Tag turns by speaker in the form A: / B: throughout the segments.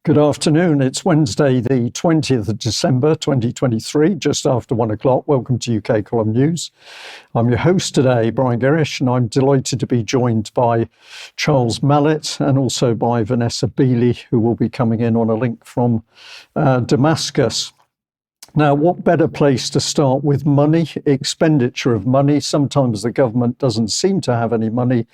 A: Good afternoon. It's Wednesday, the 20th of December, 2023, just after 1 o'clock. Welcome to UK Column News. I'm your host today, Brian Gerrish, and I'm delighted to be joined by Charles Malet and also by Vanessa Beeley, who will be coming in on a link from Damascus. Now, what better place to start with money, expenditure of money? Sometimes the government doesn't seem to have any money.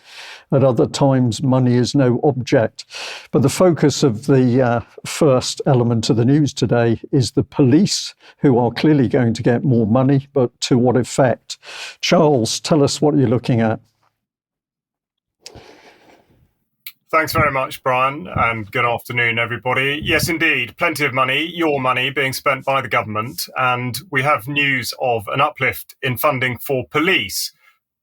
A: At other times, money is no object. But the focus of the first element of the news today is the police, who are clearly going to get more money, but to what effect? Charles, tell us what you're looking at.
B: Thanks very much, Brian, and good afternoon, everybody. Yes, indeed, plenty of money, your money, being spent by the government, and we have news of an uplift in funding for police.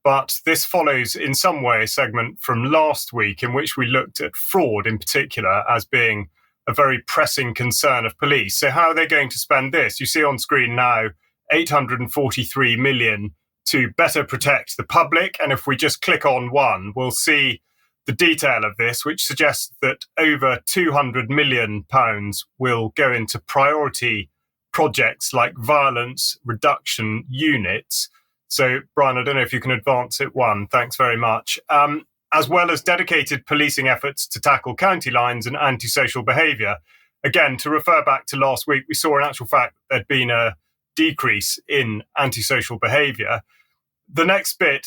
B: But this follows in some way a segment from last week in which we looked at fraud in particular as being a very pressing concern of police. So how are they going to spend this? You see on screen now, 843 million to better protect the public. And if we just click on one, we'll see the detail of this, which suggests that over £200 million will go into priority projects like violence reduction units. So, Brian, I don't know if you can advance it one. Thanks very much. As well as dedicated policing efforts to tackle county lines and antisocial behaviour. Again, to refer back to last week, we saw in actual fact there'd been a decrease in antisocial behaviour. The next bit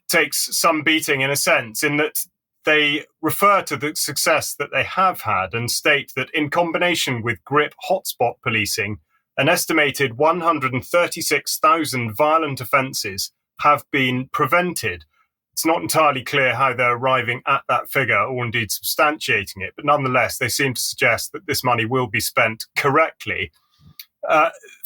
B: takes some beating in a sense, in that they refer to the success that they have had and state that in combination with GRIP hotspot policing, an estimated 136,000 violent offences have been prevented. It's not entirely clear how they're arriving at that figure or indeed substantiating it, but nonetheless, they seem to suggest that this money will be spent correctly.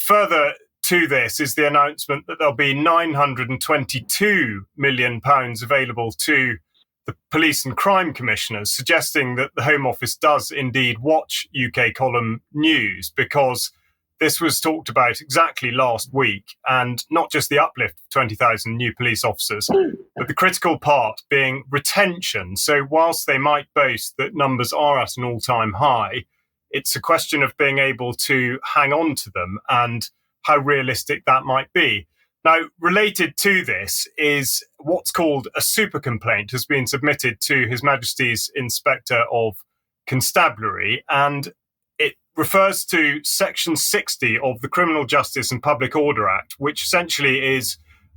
B: Further to this is the announcement that there'll be £922 million available to the police and crime commissioners, suggesting that the Home Office does indeed watch UK Column News, because this was talked about exactly last week, and not just the uplift of 20,000 new police officers, but the critical part being retention. So whilst they might boast that numbers are at an all-time high, it's a question of being able to hang on to them and how realistic that might be. Now, related to this is what's called a super complaint has been submitted to His Majesty's Inspector of Constabulary, and it refers to Section 60 of the Criminal Justice and Public Order Act, which essentially is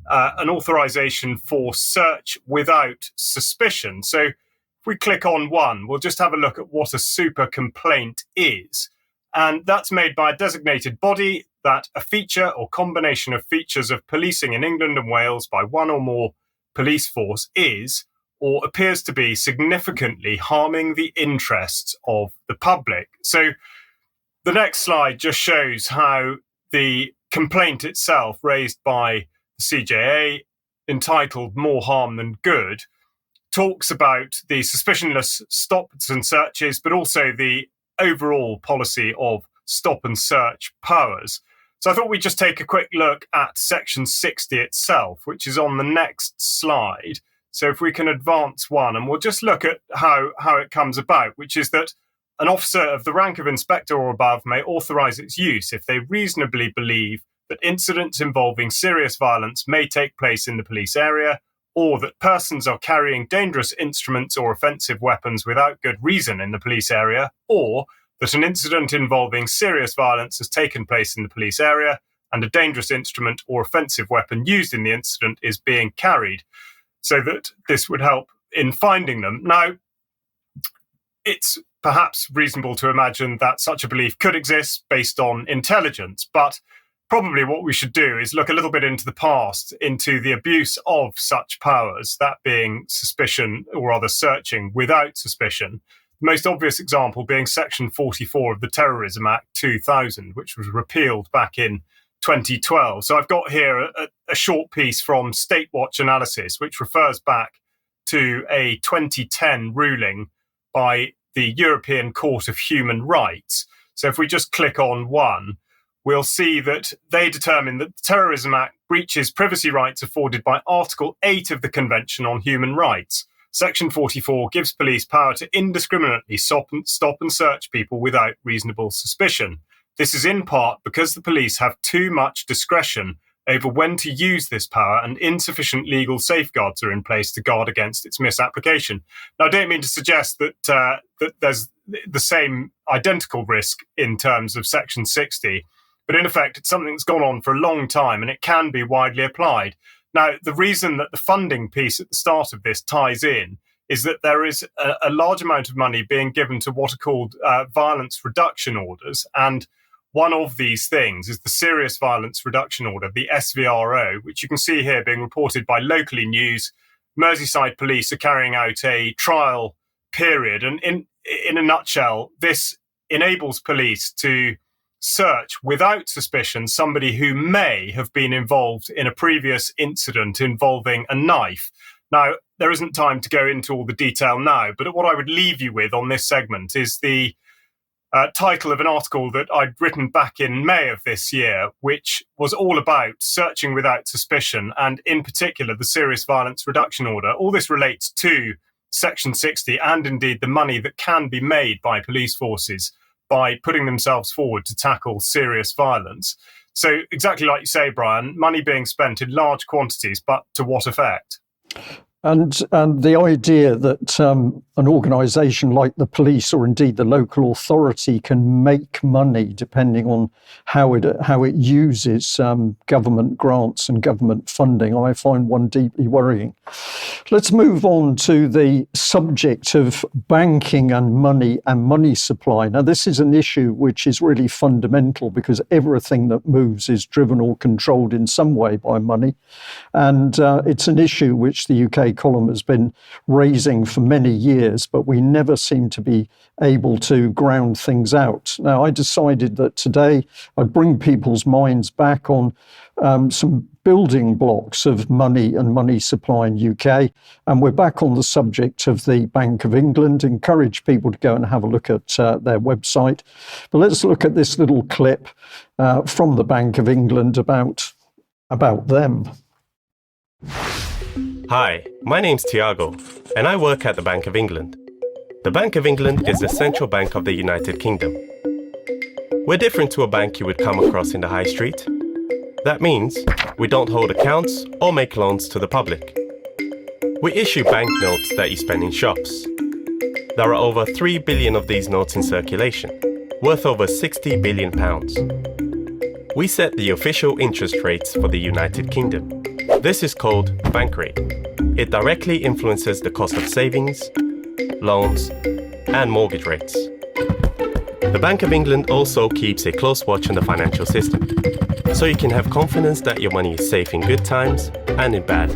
B: an authorisation for search without suspicion. So if we click on one, we'll just have a look at what a super complaint is. And that's made by a designated body that a feature or combination of features of policing in England and Wales by one or more police force is or appears to be significantly harming the interests of the public. So the next slide just shows how the complaint itself raised by the CJA, entitled More Harm Than Good, talks about the suspicionless stops and searches, but also the overall policy of stop and search powers. So I thought we'd just take a quick look at Section 60 itself, which is on the next slide. So if we can advance one, and we'll just look at how it comes about, which is that an officer of the rank of inspector or above may authorise its use if they reasonably believe that incidents involving serious violence may take place in the police area, or that persons are carrying dangerous instruments or offensive weapons without good reason in the police area, or that an incident involving serious violence has taken place in the police area and a dangerous instrument or offensive weapon used in the incident is being carried, so that this would help in finding them. Now, it's perhaps reasonable to imagine that such a belief could exist based on intelligence, but probably what we should do is look a little bit into the past, into the abuse of such powers, that being suspicion or rather searching without suspicion. The most obvious example being Section 44 of the Terrorism Act 2000, which was repealed back in 2012. So I've got here a short piece from State Watch Analysis, which refers back to a 2010 ruling by the European Court of Human Rights. So if we just click on one, we'll see that they determine that the Terrorism Act breaches privacy rights afforded by Article 8 of the Convention on Human Rights. Section 44 gives police power to indiscriminately stop and search people without reasonable suspicion. This is in part because the police have too much discretion over when to use this power, and insufficient legal safeguards are in place to guard against its misapplication. Now, I don't mean to suggest that there's the same identical risk in terms of Section 60, but in effect, it's something that's gone on for a long time and it can be widely applied. Now, the reason that the funding piece at the start of this ties in is that there is a large amount of money being given to what are called violence reduction orders, and one of these things is the Serious Violence Reduction Order, the SVRO, which you can see here being reported by Locally News. Merseyside police are carrying out a trial period. And in a nutshell, this enables police to search without suspicion somebody who may have been involved in a previous incident involving a knife. Now, there isn't time to go into all the detail now, but what I would leave you with on this segment is the title of an article that I'd written back in May of this year, which was all about searching without suspicion, and in particular, the Serious Violence Reduction Order. All this relates to Section 60 and indeed the money that can be made by police forces by putting themselves forward to tackle serious violence. So exactly like you say, Brian, money being spent in large quantities, but to what effect?
A: And the idea that an organisation like the police or indeed the local authority can make money depending on how it uses government grants and government funding, I find one deeply worrying. Let's move on to the subject of banking and money supply. Now, this is an issue which is really fundamental because everything that moves is driven or controlled in some way by money. And it's an issue which the UK column has been raising for many years, but we never seem to be able to ground things out. Now, I decided that today I'd bring people's minds back on some building blocks of money and money supply in UK. And we're back on the subject of the Bank of England. Encourage people to go and have a look at their website. But let's look at this little clip from the Bank of England about them.
C: Hi, my name's Tiago, and I work at the Bank of England. The Bank of England is the central bank of the United Kingdom. We're different to a bank you would come across in the high street. That means we don't hold accounts or make loans to the public. We issue banknotes that you spend in shops. There are over 3 billion of these notes in circulation, worth over £60 billion. We set the official interest rates for the United Kingdom. This is called bank rate. It directly influences the cost of savings, loans, and mortgage rates. The Bank of England also keeps a close watch on the financial system, so you can have confidence that your money is safe in good times and in bad.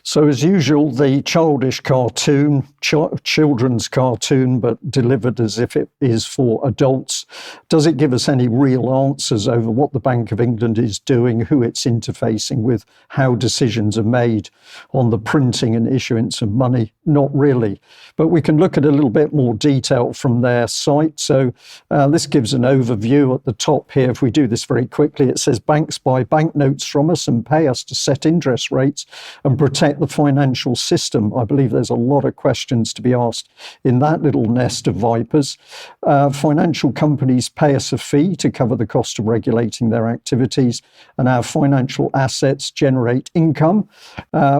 A: So as usual, the childish cartoon, children's cartoon, but delivered as if it is for adults. Does it give us any real answers over what the Bank of England is doing, who it's interfacing with, how decisions are made on the printing and issuance of money? Not really. But we can look at a little bit more detail from their site. So this gives an overview at the top here. If we do this very quickly, it says banks buy banknotes from us and pay us to set interest rates and protect the financial system. I believe there's a lot of questions to be asked in that little nest of vipers. Financial companies pay us a fee to cover the cost of regulating their activities, and our financial assets generate income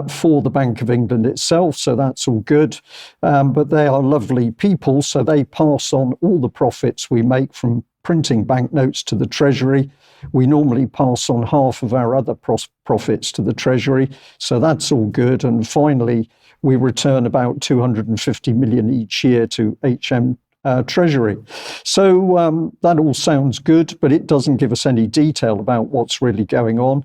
A: for the Bank of England itself, so that's all good. But they are lovely people, so they pass on all the profits we make from printing banknotes to the Treasury. We normally pass on half of our other profits to the Treasury, so that's all good. And finally, we return about 250 million each year to HM Treasury. So that all sounds good, but it doesn't give us any detail about what's really going on.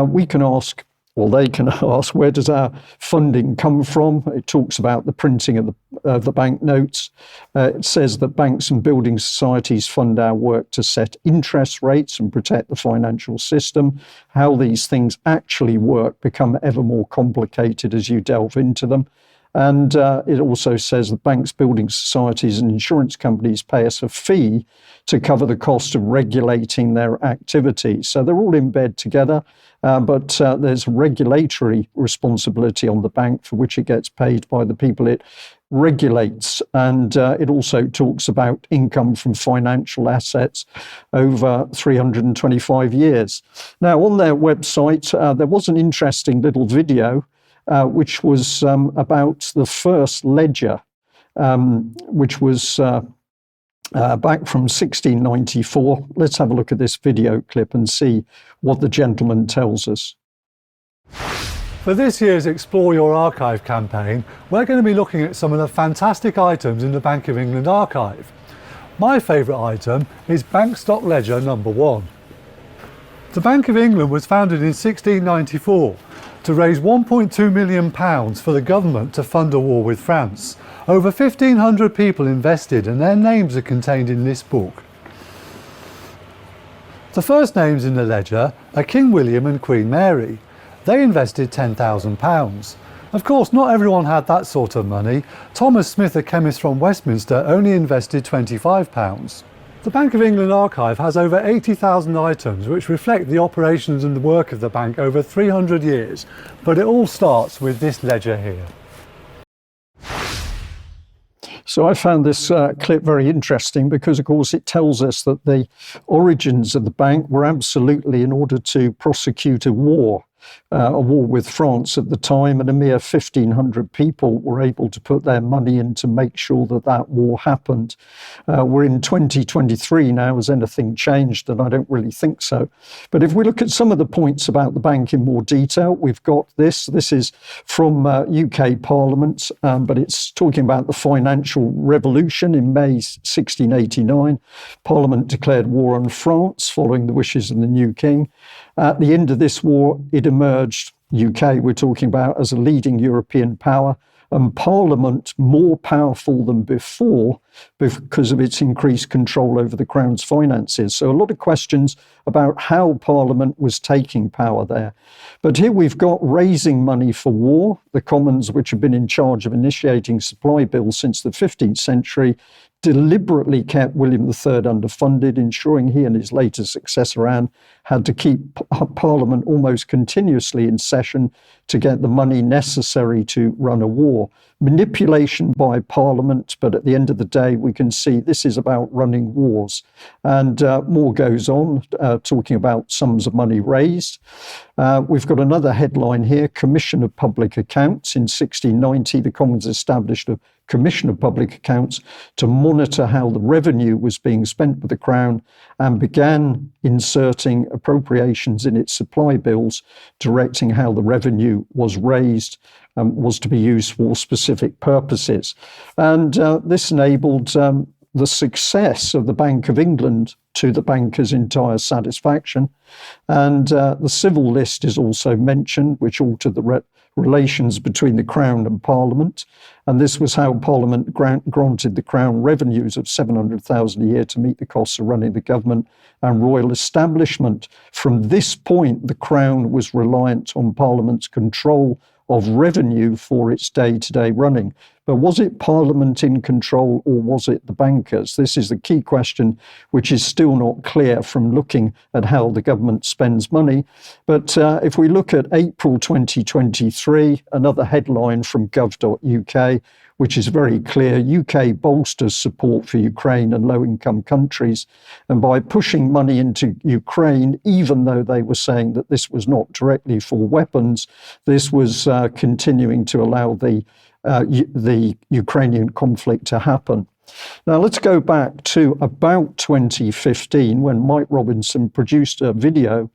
A: We can ask, or they can ask, where does our funding come from? It talks about the printing of the banknotes. It says that banks and building societies fund our work to set interest rates and protect the financial system. How these things actually work become ever more complicated as you delve into them. And it also says that banks, building societies and insurance companies pay us a fee to cover the cost of regulating their activities. So they're all in bed together, but there's regulatory responsibility on the bank for which it gets paid by the people it regulates. And it also talks about income from financial assets over 325 years. Now, on their website, there was an interesting little video which was about the first ledger, which was back from 1694. Let's have a look at this video clip and see what the gentleman tells us.
D: For this year's Explore Your Archive campaign, we're going to be looking at some of the fantastic items in the Bank of England archive. My favourite item is Bank Stock Ledger number 1. The Bank of England was founded in 1694 to raise £1.2 million for the government to fund a war with France. Over 1,500 people invested and their names are contained in this book. The first names in the ledger are King William and Queen Mary. They invested £10,000. Of course, not everyone had that sort of money. Thomas Smith, a chemist from Westminster, only invested £25. The Bank of England archive has over 80,000 items which reflect the operations and the work of the bank over 300 years, but it all starts with this ledger here.
A: So I found this clip very interesting because, of course, it tells us that the origins of the bank were absolutely in order to prosecute a war with France at the time, and a mere 1,500 people were able to put their money in to make sure that that war happened. We're in 2023 now. Has anything changed? And I don't really think so. But if we look at some of the points about the bank in more detail, we've got this. This is from UK Parliament, but it's talking about the financial revolution in May 1689. Parliament declared war on France following the wishes of the new king. At the end of this war, it emerged, UK we're talking about, as a leading European power, and Parliament more powerful than before because of its increased control over the Crown's finances. So a lot of questions about how Parliament was taking power there. But here we've got raising money for war. The Commons, which have been in charge of initiating supply bills since the 15th century, deliberately kept William III underfunded, ensuring he and his later successor Anne had to keep Parliament almost continuously in session to get the money necessary to run a war. Manipulation by Parliament, but at the end of the day, we can see this is about running wars. And more goes on, talking about sums of money raised. We've got another headline here, Commission of Public Accounts. In 1690, the Commons established a Commission of Public Accounts to monitor how the revenue was being spent by the Crown and began inserting appropriations in its supply bills, directing how the revenue was raised was to be used for specific purposes. And this enabled the success of the Bank of England to the bankers' entire satisfaction. And the civil list is also mentioned, which altered the relations between the Crown and Parliament. And this was how Parliament granted the Crown revenues of £700,000 a year to meet the costs of running the government and royal establishment. From this point, the Crown was reliant on Parliament's control of revenue for its day-to-day running. But was it Parliament in control or was it the bankers? This is the key question, which is still not clear from looking at how the government spends money. But if we look at April 2023, another headline from gov.uk, which is very clear, UK bolsters support for Ukraine and low-income countries. And by pushing money into Ukraine, even though they were saying that this was not directly for weapons, this was continuing to allow the Ukrainian conflict to happen. Now, let's go back to about 2015 when Mike Robinson produced a video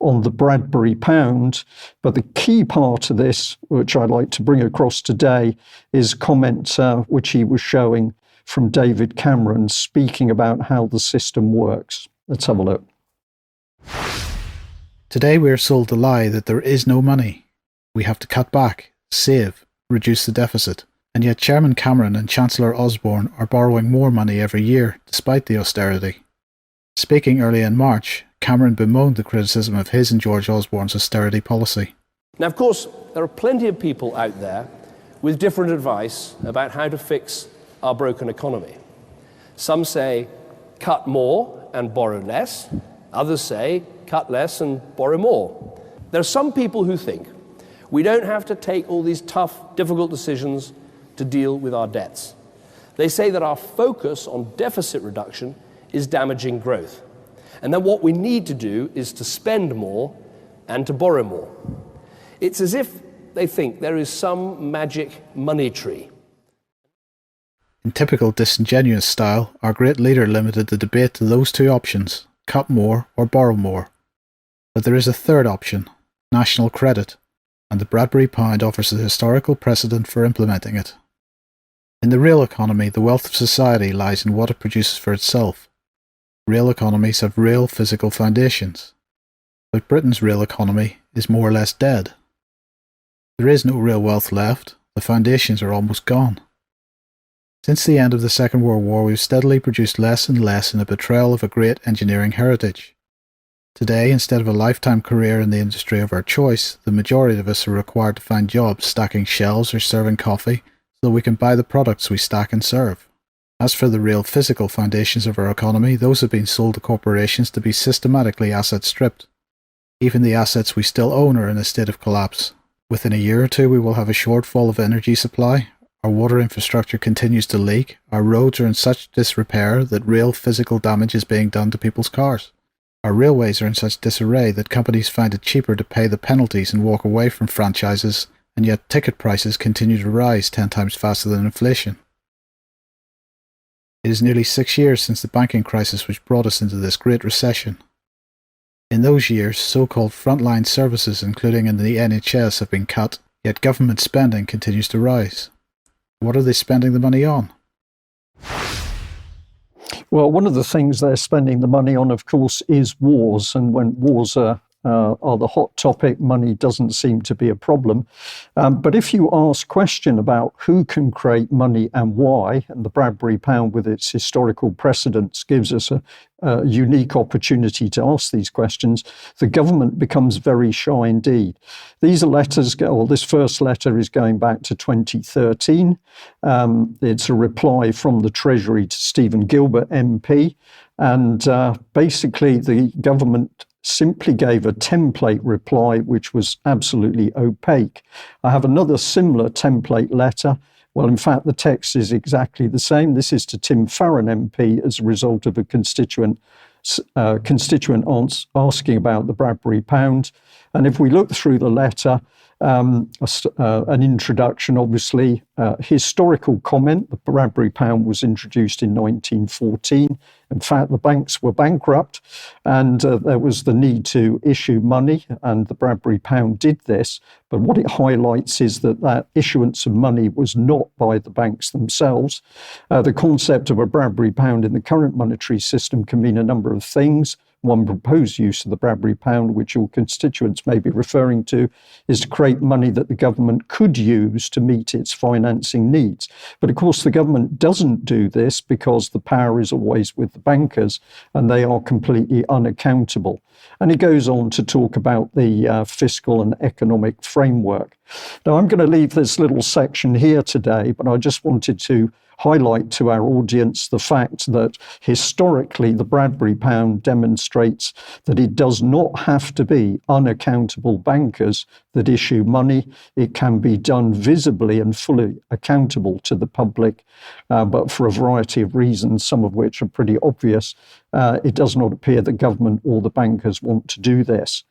A: on the Bradbury pound. But the key part of this, which I'd like to bring across today, is comment which he was showing from David Cameron speaking about how the system works. Let's have a look.
E: Today we are sold the lie that there is no money. We have to cut back, save, reduce the deficit. And yet Chairman Cameron and Chancellor Osborne are borrowing more money every year, despite the austerity. Speaking early in March, Cameron bemoaned the criticism of his and George Osborne's austerity policy.
F: Now, of course, there are plenty of people out there with different advice about how to fix our broken economy. Some say cut more and borrow less. Others say cut less and borrow more. There are some people who think we don't have to take all these tough, difficult decisions to deal with our debts. They say that our focus on deficit reduction is damaging growth, and that what we need to do is to spend more and to borrow more. It's as if they think there is some magic money tree.
E: In typical disingenuous style, our great leader limited the debate to those two options, cut more or borrow more. But there is a third option, national credit, and the Bradbury Pound offers the historical precedent for implementing it. In the real economy, the wealth of society lies in what it produces for itself. Real economies have real physical foundations. But Britain's real economy is more or less dead. There is no real wealth left, the foundations are almost gone. Since the end of the Second World War, we've steadily produced less and less in a betrayal of a great engineering heritage. Today, instead of a lifetime career in the industry of our choice, the majority of us are required to find jobs stacking shelves or serving coffee so that we can buy the products we stack and serve. As for the real physical foundations of our economy, those have been sold to corporations to be systematically asset stripped. Even the assets we still own are in a state of collapse. Within a year or two, we will have a shortfall of energy supply. Our water infrastructure continues to leak. Our roads are in such disrepair that real physical damage is being done to people's cars. Our railways are in such disarray that companies find it cheaper to pay the penalties and walk away from franchises, and yet ticket prices continue to rise 10 times faster than inflation. It is nearly 6 years since the banking crisis which brought us into this great recession. In those years, so-called frontline services, including in the NHS, have been cut, yet government spending continues to rise. What are they spending the money on?
A: Well, one of the things they're spending the money on, of course, is wars. And when wars are the hot topic, money doesn't seem to be a problem. But if you ask question about who can create money and why, and the Bradbury Pound with its historical precedents gives us a unique opportunity to ask these questions, the government becomes very shy indeed. These letters, this first letter is going back to 2013. It's a reply from the Treasury to Stephen Gilbert MP. And basically the government simply gave a template reply which was absolutely opaque. I have another similar template letter. Well, in fact, the text is exactly the same. This is to Tim Farron MP as a result of a constituent asking about the Bradbury Pound. And if we look through the letter, an introduction, obviously, historical comment. The Bradbury Pound was introduced in 1914. In fact, the banks were bankrupt and there was the need to issue money, and the Bradbury Pound did this. But what it highlights is that issuance of money was not by the banks themselves. The concept of a Bradbury Pound in the current monetary system can mean a number of things. One proposed use of the Bradbury Pound, which your constituents may be referring to, is to create money that the government could use to meet its financing needs. But of course, the government doesn't do this because the power is always with the bankers and they are completely unaccountable. And he goes on to talk about the fiscal and economic framework. Now, I'm going to leave this little section here today, but I just wanted to highlight to our audience the fact that historically the Bradbury Pound demonstrates that it does not have to be unaccountable bankers that issue money. It can be done visibly and fully accountable to the public, but for a variety of reasons, some of which are pretty obvious, it does not appear the government or the bankers want to do this.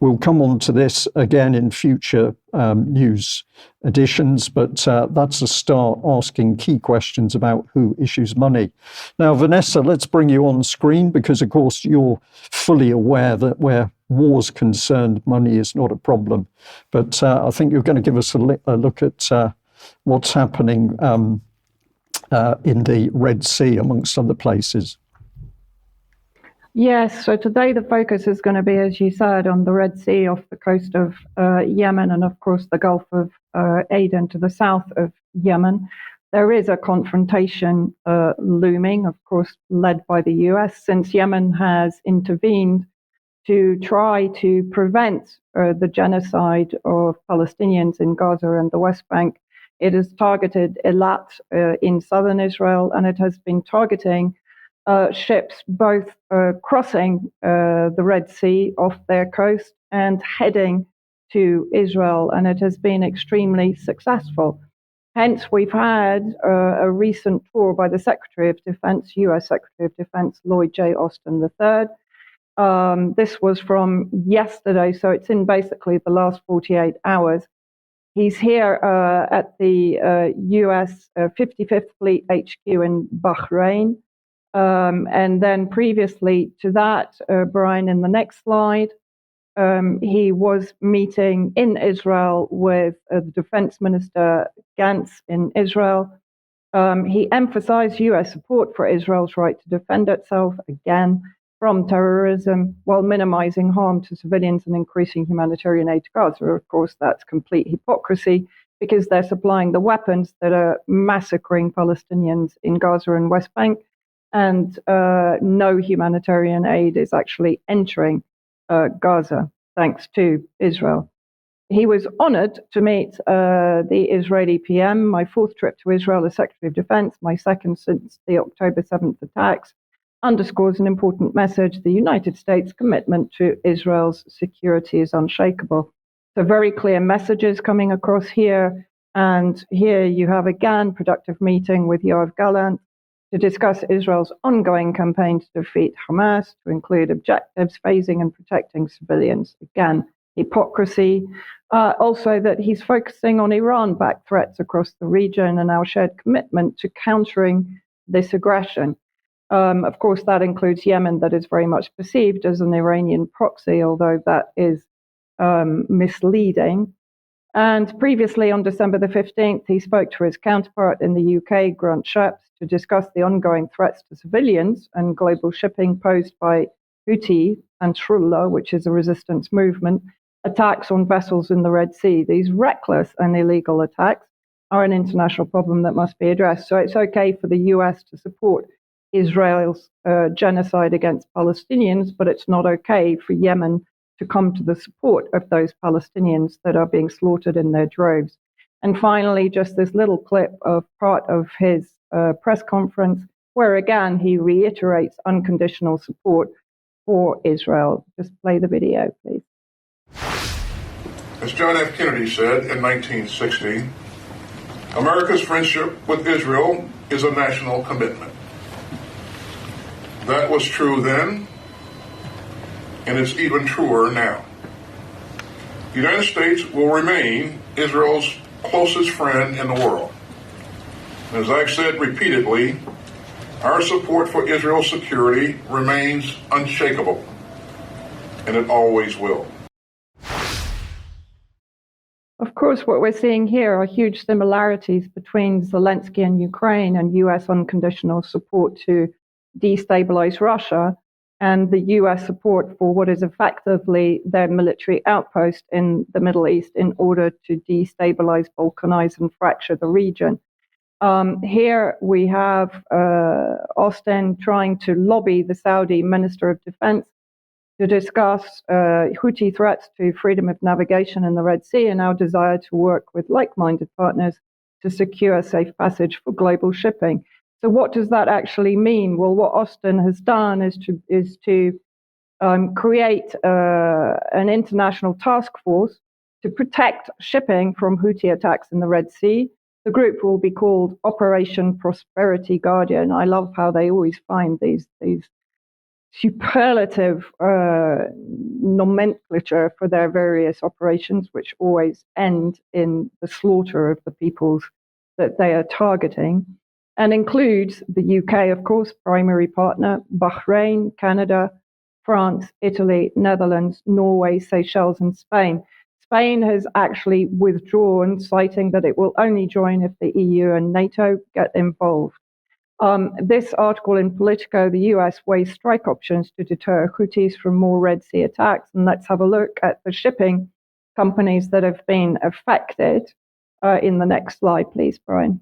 A: We'll come on to this again in future news editions, but that's a start asking key questions about who issues money. Now, Vanessa, let's bring you on screen because, of course, you're fully aware that where war's concerned, money is not a problem. But I think you're going to give us a look at what's happening in the Red Sea, amongst other places.
G: Yes, so today the focus is going to be, as you said, on the Red Sea off the coast of Yemen and, of course, the Gulf of Aden to the south of Yemen. There is a confrontation looming, of course, led by the US, since Yemen has intervened to try to prevent the genocide of Palestinians in Gaza and the West Bank. It has targeted Eilat in southern Israel, and it has been targeting ships both crossing the Red Sea off their coast and heading to Israel, and it has been extremely successful. Hence, we've had a recent tour by the Secretary of Defense, U.S. Secretary of Defense Lloyd J. Austin III. This was from yesterday, so it's in basically the last 48 hours. He's here at the U.S. 55th Fleet HQ in Bahrain. And then previously to that, Brian, in the next slide, he was meeting in Israel with the Defense Minister Gantz in Israel. He emphasized U.S. support for Israel's right to defend itself, again, from terrorism, while minimizing harm to civilians and increasing humanitarian aid to Gaza. Of course, that's complete hypocrisy, because they're supplying the weapons that are massacring Palestinians in Gaza and West Bank, and no humanitarian aid is actually entering Gaza, thanks to Israel. He was honored to meet the Israeli PM, my fourth trip to Israel as Secretary of Defense, my second since the October 7th attacks, underscores an important message. The United States' commitment to Israel's security is unshakable. So very clear messages coming across here. And here you have again productive meeting with Yoav Gallant to discuss Israel's ongoing campaign to defeat Hamas, to include objectives, phasing and protecting civilians. Again, hypocrisy. Also that he's focusing on Iran-backed threats across the region and our shared commitment to countering this aggression. Of course, that includes Yemen, that is very much perceived as an Iranian proxy, although that is misleading. And previously, on December the 15th, he spoke to his counterpart in the UK, Grant Shapps, to discuss the ongoing threats to civilians and global shipping posed by Houthi and Ansarullah, which is a resistance movement, attacks on vessels in the Red Sea. These reckless and illegal attacks are an international problem that must be addressed. So it's okay for the US to support Israel's genocide against Palestinians, but it's not okay for Yemen to come to the support of those Palestinians that are being slaughtered in their droves. And finally, just this little clip of part of his press conference, where again he reiterates unconditional support for Israel. Just play the video, please.
H: As John F. Kennedy said in 1960, America's friendship with Israel is a national commitment. That was true then, and it's even truer now. The United States will remain Israel's closest friend in the world. As I've said repeatedly, our support for Israel's security remains unshakable, and it always will.
G: Of course, what we're seeing here are huge similarities between Zelensky and Ukraine and US unconditional support to destabilize Russia and the US support for what is effectively their military outpost in the Middle East in order to destabilize, balkanize, and fracture the region. Here we have Austin trying to lobby the Saudi Minister of Defense to discuss Houthi threats to freedom of navigation in the Red Sea and our desire to work with like-minded partners to secure safe passage for global shipping. So what does that actually mean? Well, what Austin has done is to create an international task force to protect shipping from Houthi attacks in the Red Sea. The group will be called Operation Prosperity Guardian. I love how they always find these superlative nomenclature for their various operations, which always end in the slaughter of the peoples that they are targeting, and includes the UK, of course, primary partner, Bahrain, Canada, France, Italy, Netherlands, Norway, Seychelles, and Spain. Spain has actually withdrawn, citing that it will only join if the EU and NATO get involved. This article in Politico, the US weighs strike options to deter Houthis from more Red Sea attacks. And let's have a look at the shipping companies that have been affected in the next slide, please, Brian.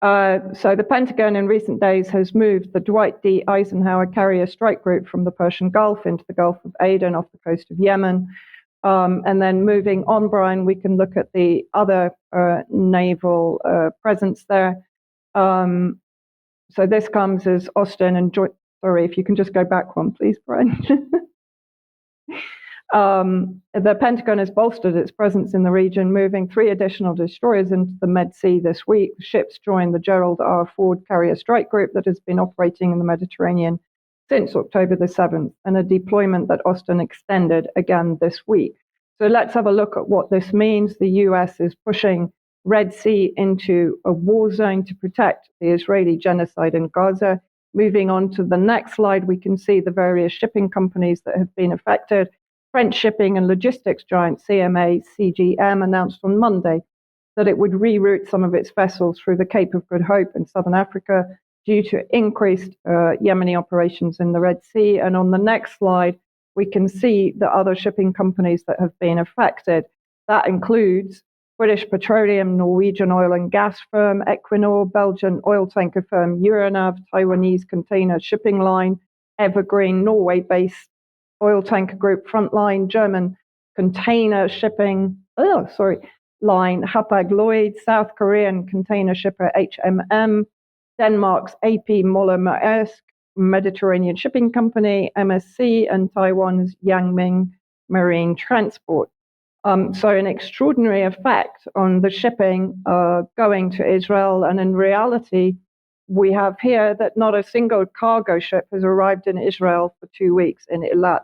G: So the Pentagon in recent days has moved the Dwight D. Eisenhower carrier strike group from the Persian Gulf into the Gulf of Aden off the coast of Yemen. And then moving on, Brian, we can look at the other naval presence there. So this comes as Austin and sorry, if you can just go back one, please, Brian. The Pentagon has bolstered its presence in the region, moving 3 additional destroyers into the Med Sea this week. Ships joined the Gerald R. Ford carrier strike group that has been operating in the Mediterranean since October the 7th, and a deployment that Austin extended again this week. So let's have a look at what this means. The US is pushing Red Sea into a war zone to protect the Israeli genocide in Gaza. Moving on to the next slide, we can see the various shipping companies that have been affected. French shipping and logistics giant CMA CGM announced on Monday that it would reroute some of its vessels through the Cape of Good Hope in southern Africa due to increased Yemeni operations in the Red Sea. And on the next slide, we can see the other shipping companies that have been affected. That includes British Petroleum, Norwegian oil and gas firm Equinor, Belgian oil tanker firm Euronav, Taiwanese container shipping line Evergreen, Norway-based oil tanker group Frontline, German container shipping line Hapag-Lloyd, South Korean container shipper HMM, Denmark's AP Moller Maersk, Mediterranean Shipping Company MSC, and Taiwan's Yangming Marine Transport. So an extraordinary effect on the shipping going to Israel. And in reality, we have here that not a single cargo ship has arrived in Israel for 2 weeks in Eilat.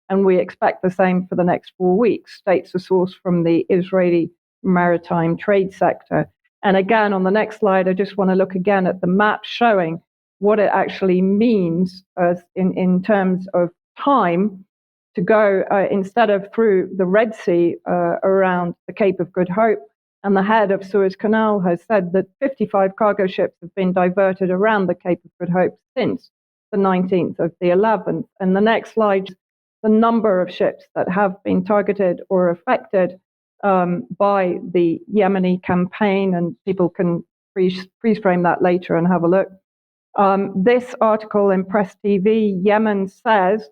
G: And we expect the same for the next 4 weeks, states a source from the Israeli maritime trade sector. And again, on the next slide, I just want to look again at the map showing what it actually means in terms of time to go instead of through the Red Sea around the Cape of Good Hope. And the head of Suez Canal has said that 55 cargo ships have been diverted around the Cape of Good Hope since the 19th of the 11th. And the next slide, the number of ships that have been targeted or affected by the Yemeni campaign, and people can freeze frame that later and have a look. This article in Press TV, Yemen says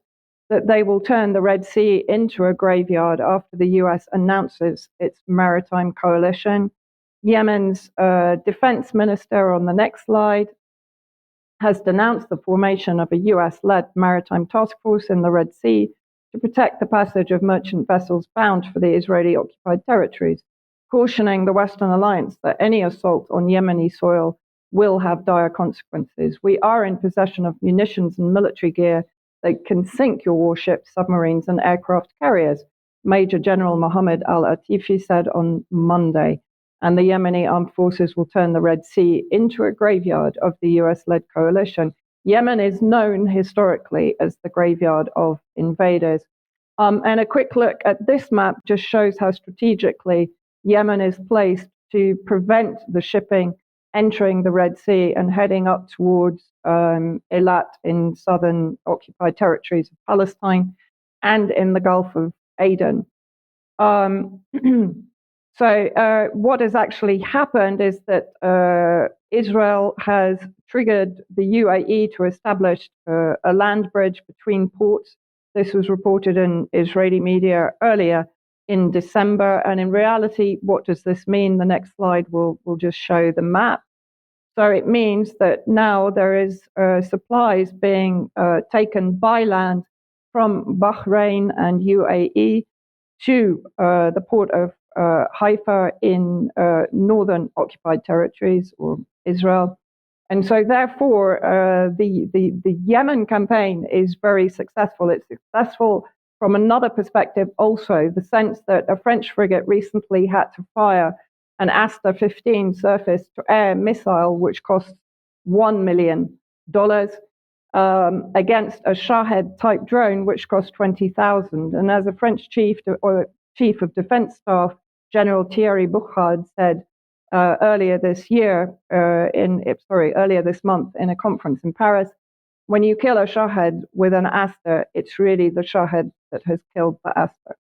G: that they will turn the Red Sea into a graveyard after the US announces its maritime coalition. Yemen's defense minister, on the next slide, has denounced the formation of a US-led maritime task force in the Red Sea to protect the passage of merchant vessels bound for the Israeli-occupied territories, cautioning the Western alliance that any assault on Yemeni soil will have dire consequences. We are in possession of munitions and military gear that can sink your warships, submarines, and aircraft carriers, Major General Mohammed al-Atifi said on Monday. And the Yemeni armed forces will turn the Red Sea into a graveyard of the US-led coalition. Yemen is known historically as the graveyard of invaders. And a quick look at this map just shows how strategically Yemen is placed to prevent the shipping entering the Red Sea and heading up towards Eilat in southern occupied territories of Palestine and in the Gulf of Aden. So what has actually happened is that Israel has triggered the UAE to establish a land bridge between ports. This was reported in Israeli media earlier in December. And in reality, what does this mean? The next slide will just show the map. So it means that now there is supplies being taken by land from Bahrain and UAE to the port of Haifa in northern occupied territories or Israel. And so therefore, the Yemen campaign is very successful. It's successful from another perspective also, the sense that a French frigate recently had to fire an Aster-15 surface-to-air missile, which cost $1 million, against a Shahed-type drone, which cost $20,000. And as a French chief of defense staff, General Thierry Bouchard, said earlier this month in a conference in Paris, when you kill a Shahed with an Aster, it's really the Shahed that has killed the Aster.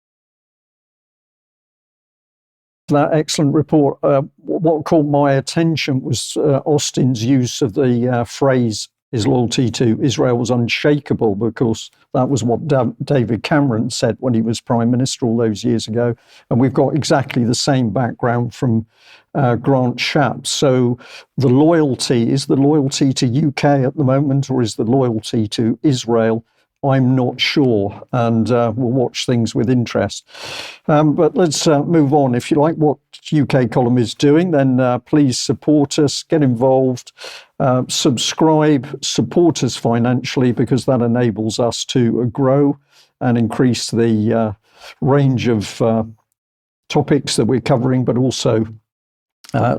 A: That excellent report. What caught my attention was Austin's use of the phrase his loyalty to Israel was unshakable, because that was what David Cameron said when he was Prime Minister all those years ago. And we've got exactly the same background from Grant Shapps. So the loyalty, is the loyalty to UK at the moment, or is the loyalty to Israel? I'm not sure, and we'll watch things with interest. But let's move on. If you like what UK Column is doing, then please support us, get involved, subscribe, support us financially, because that enables us to grow and increase the range of topics that we're covering, but also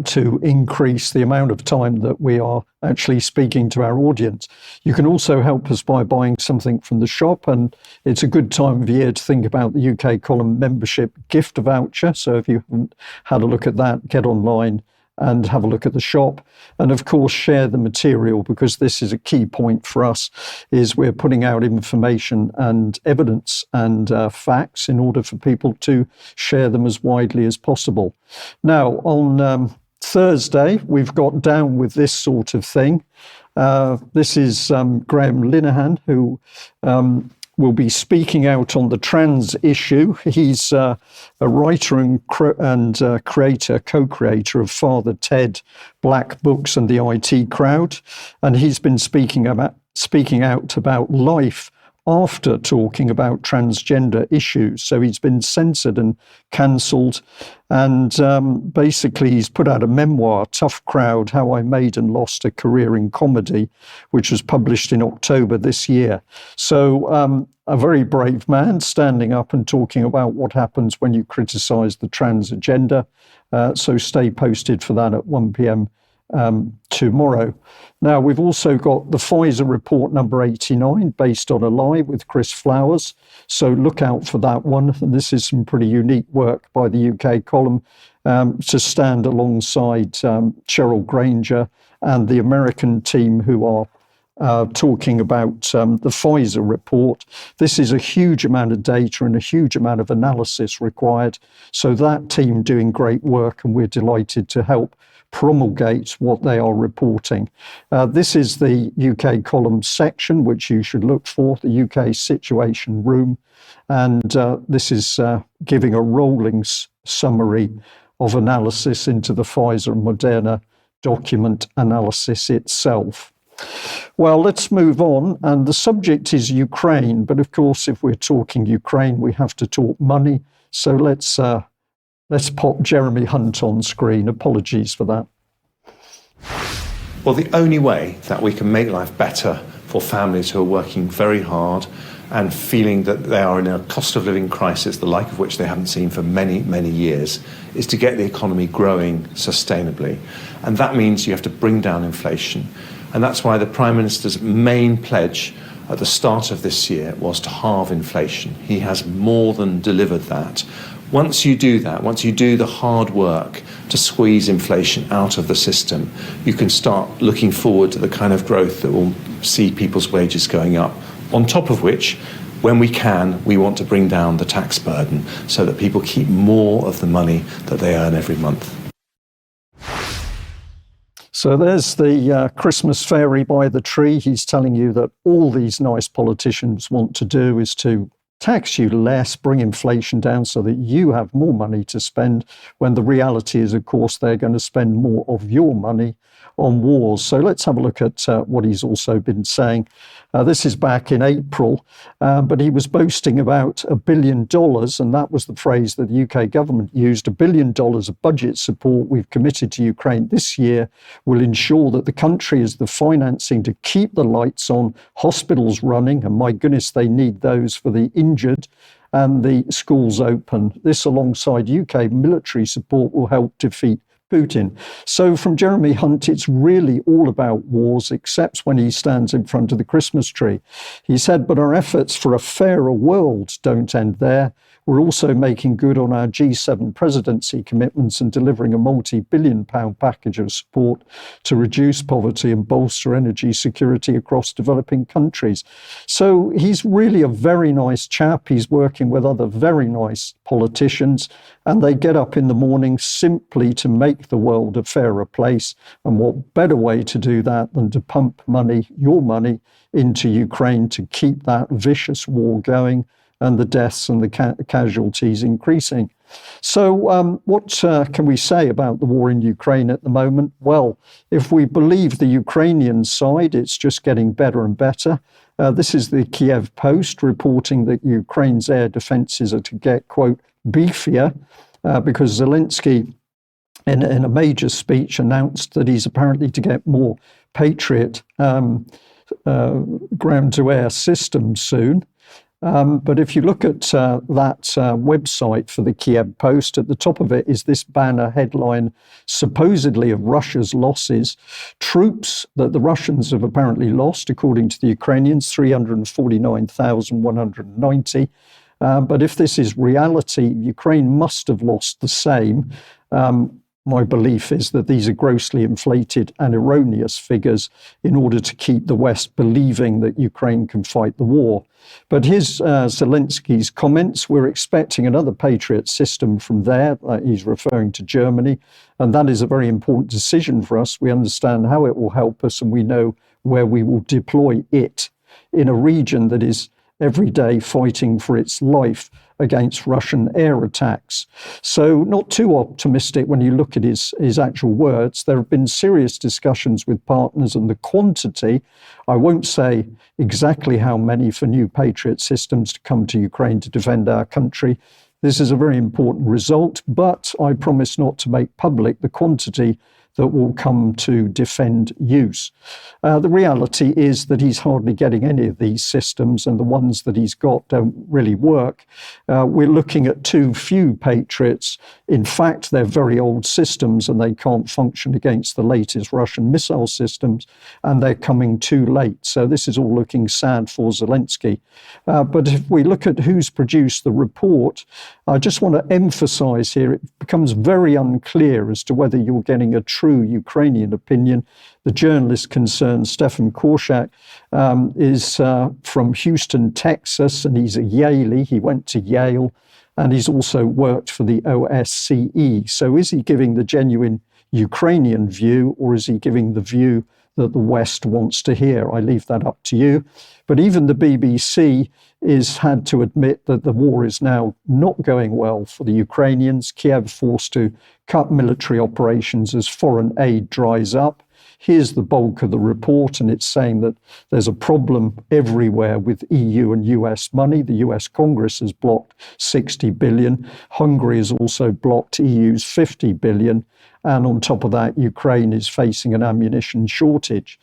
A: to increase the amount of time that we are actually speaking to our audience. You can also help us by buying something from the shop, and it's a good time of year to think about the UK Column membership gift voucher. So if you haven't had a look at that, get online and have a look at the shop. And of course, share the material, because this is a key point for us, is we're putting out information and evidence and facts in order for people to share them as widely as possible. Now, on Thursday, we've got Down With This Sort of Thing. This is Graham Linehan, who will be speaking out on the trans issue. He's a writer and creator, co-creator of Father Ted, Black Books and the IT Crowd. And he's been speaking out about life after talking about transgender issues. So he's been censored and cancelled. And basically, he's put out a memoir, Tough Crowd, How I Made and Lost a Career in Comedy, which was published in October this year. So a very brave man standing up and talking about what happens when you criticise the trans agenda. So stay posted for that at 1 p.m. Tomorrow. Now, we've also got the Pfizer report number 89, based on a lie, with Chris Flowers. So look out for that one. And this is some pretty unique work by the UK Column to stand alongside Cheryl Granger and the American team who are talking about the Pfizer report. This is a huge amount of data and a huge amount of analysis required. So that team doing great work, and we're delighted to help promulgate what they are reporting. This is the UK Column section, which you should look for, the UK Situation Room. And this is giving a rolling summary of analysis into the Pfizer and Moderna document analysis itself. Well, let's move on. And the subject is Ukraine. But of course, if we're talking Ukraine, we have to talk money. So let's pop Jeremy Hunt on screen. Apologies for that.
I: Well, the only way that we can make life better for families who are working very hard and feeling that they are in a cost of living crisis, the like of which they haven't seen for many, many years, is to get the economy growing sustainably. And that means you have to bring down inflation. And that's why the Prime Minister's main pledge at the start of this year was to halve inflation. He has more than delivered that. Once you do that, once you do the hard work to squeeze inflation out of the system, you can start looking forward to the kind of growth that will see people's wages going up. On top of which, when we can, we want to bring down the tax burden so that people keep more of the money that they earn every month.
A: So there's the Christmas fairy by the tree. He's telling you that all these nice politicians want to do is to tax you less, bring inflation down so that you have more money to spend, when the reality is, of course, they're going to spend more of your money on wars. So let's have a look at what he's also been saying. This is back in April, but he was boasting about $1 billion, and that was the phrase that the UK government used. $1 billion of budget support we've committed to Ukraine this year will ensure that the country has the financing to keep the lights on, hospitals running, and my goodness, they need those for the injured, and the schools open. This, alongside UK military support, will help defeat Putin. So from Jeremy Hunt, it's really all about wars, except when he stands in front of the Christmas tree. He said, but our efforts for a fairer world don't end there. We're also making good on our G7 presidency commitments and delivering a multi-billion-pound package of support to reduce poverty and bolster energy security across developing countries. So he's really a very nice chap. He's working with other very nice politicians, and they get up in the morning simply to make the world a fairer place. And what better way to do that than to pump money, your money, into Ukraine to keep that vicious war going and the deaths and the casualties increasing. So what can we say about the war in Ukraine at the moment? Well, if we believe the Ukrainian side, it's just getting better and better. This is the Kiev Post reporting that Ukraine's air defenses are to get, quote, beefier, because Zelensky, in a major speech, announced that he's apparently to get more Patriot ground-to-air systems soon. But if you look at that website for the Kiev Post, at the top of it is this banner headline, supposedly of Russia's losses. Troops that the Russians have apparently lost, according to the Ukrainians, 349,190. But if this is reality, Ukraine must have lost the same. My belief is that these are grossly inflated and erroneous figures in order to keep the West believing that Ukraine can fight the war. But here's Zelensky's comments. We're expecting another Patriot system from there. He's referring to Germany. And that is a very important decision for us. We understand how it will help us, and we know where we will deploy it in a region that is every day fighting for its life against Russian air attacks. So not too optimistic when you look at his actual words. There have been serious discussions with partners, and the quantity, I won't say exactly how many for new Patriot systems to come to Ukraine to defend our country. This is a very important result, but I promise not to make public the quantity that will come to defend use. The reality is that he's hardly getting any of these systems, and the ones that he's got don't really work. We're looking at too few Patriots. In fact, they're very old systems and they can't function against the latest Russian missile systems, and they're coming too late. So this is all looking sad for Zelensky. But if we look at who's produced the report, I just want to emphasize here, it becomes very unclear as to whether you're getting a true Ukrainian opinion. The journalist concerned, Stefan Korshak, is from Houston, Texas, and he's a Yalie. He went to Yale, and he's also worked for the OSCE. So is he giving the genuine Ukrainian view, or is he giving the view that the West wants to hear? I leave that up to you. But even the BBC is had to admit that the war is now not going well for the Ukrainians. Kiev forced to cut military operations as foreign aid dries up. Here's the bulk of the report, and it's saying that there's a problem everywhere with EU and US money. The US Congress has blocked 60 billion. Hungary has also blocked EU's 50 billion. And on top of that, Ukraine is facing an ammunition shortage.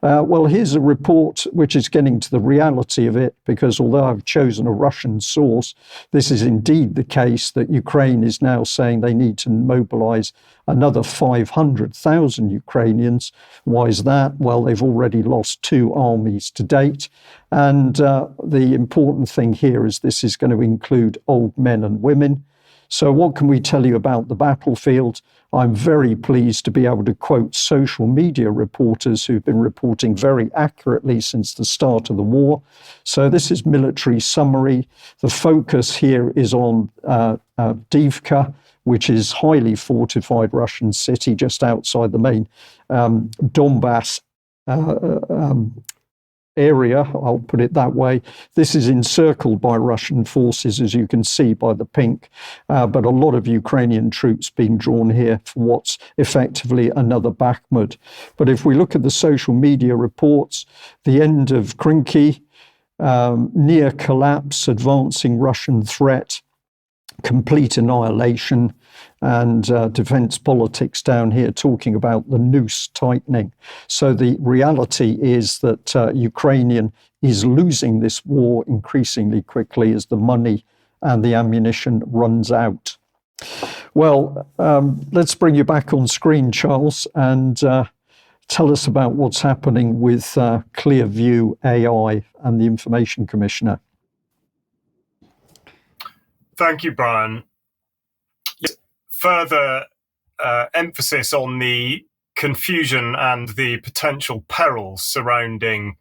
A: Well, here's a report which is getting to the reality of it, because although I've chosen a Russian source, this is indeed the case that Ukraine is now saying they need to mobilize another 500,000 Ukrainians. Why is that? Well, they've already lost 2 armies to date. And the important thing here is this is going to include old men and women. So what can we tell you about the battlefield? I'm very pleased to be able to quote social media reporters who've been reporting very accurately since the start of the war. So this is military summary. The focus here is on Divka, which is highly fortified Russian city just outside the main Donbass area, I'll put it that way. This is encircled by Russian forces, as you can see by the pink, but a lot of Ukrainian troops being drawn here for what's effectively another Bakhmut. But if we look at the social media reports, the end of Krinky, near collapse, advancing Russian threat, complete annihilation, and defense politics down here talking about the noose tightening. So the reality is that Ukrainian is losing this war increasingly quickly as the money and the ammunition runs out. Well, let's bring you back on screen, Charles, and tell us about what's happening with Clearview AI and the Information Commissioner.
B: Thank you, Brian. Further emphasis on the confusion and the potential perils surrounding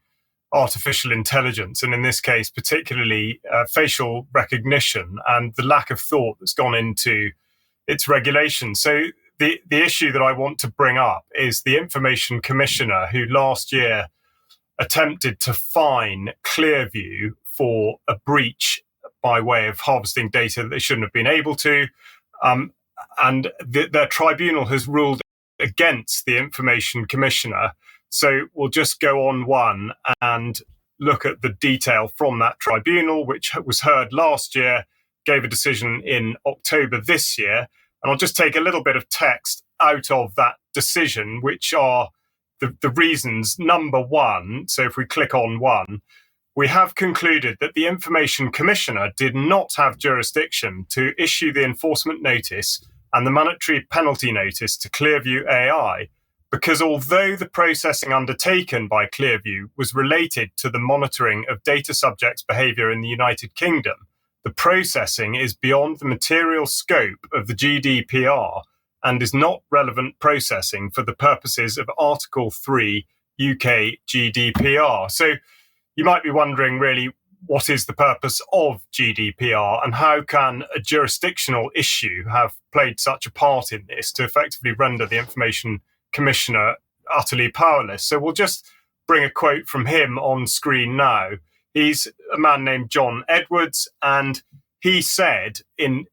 B: artificial intelligence, and in this case, particularly facial recognition, and the lack of thought that's gone into its regulations. So the issue that I want to bring up is the Information Commissioner, who last year attempted to fine Clearview for a breach by way of harvesting data that they shouldn't have been able to. And their tribunal has ruled against the Information Commissioner. So we'll just go on one and look at the detail from that tribunal, which was heard last year, gave a decision in October this year. And I'll just take a little bit of text out of that decision, which are the reasons. Number one, so if we click on one, we have concluded that the Information Commissioner did not have jurisdiction to issue the enforcement notice and the monetary penalty notice to Clearview AI, because although the processing undertaken by Clearview was related to the monitoring of data subjects' behaviour in the United Kingdom, the processing is beyond the material scope of the GDPR and is not relevant processing for the purposes of Article 3 UK GDPR. So you might be wondering, really, what is the purpose of GDPR and how can a jurisdictional issue have played such a part in this to effectively render the Information Commissioner utterly powerless? So we'll just bring a quote from him on screen now. He's a man named John Edwards, and he said in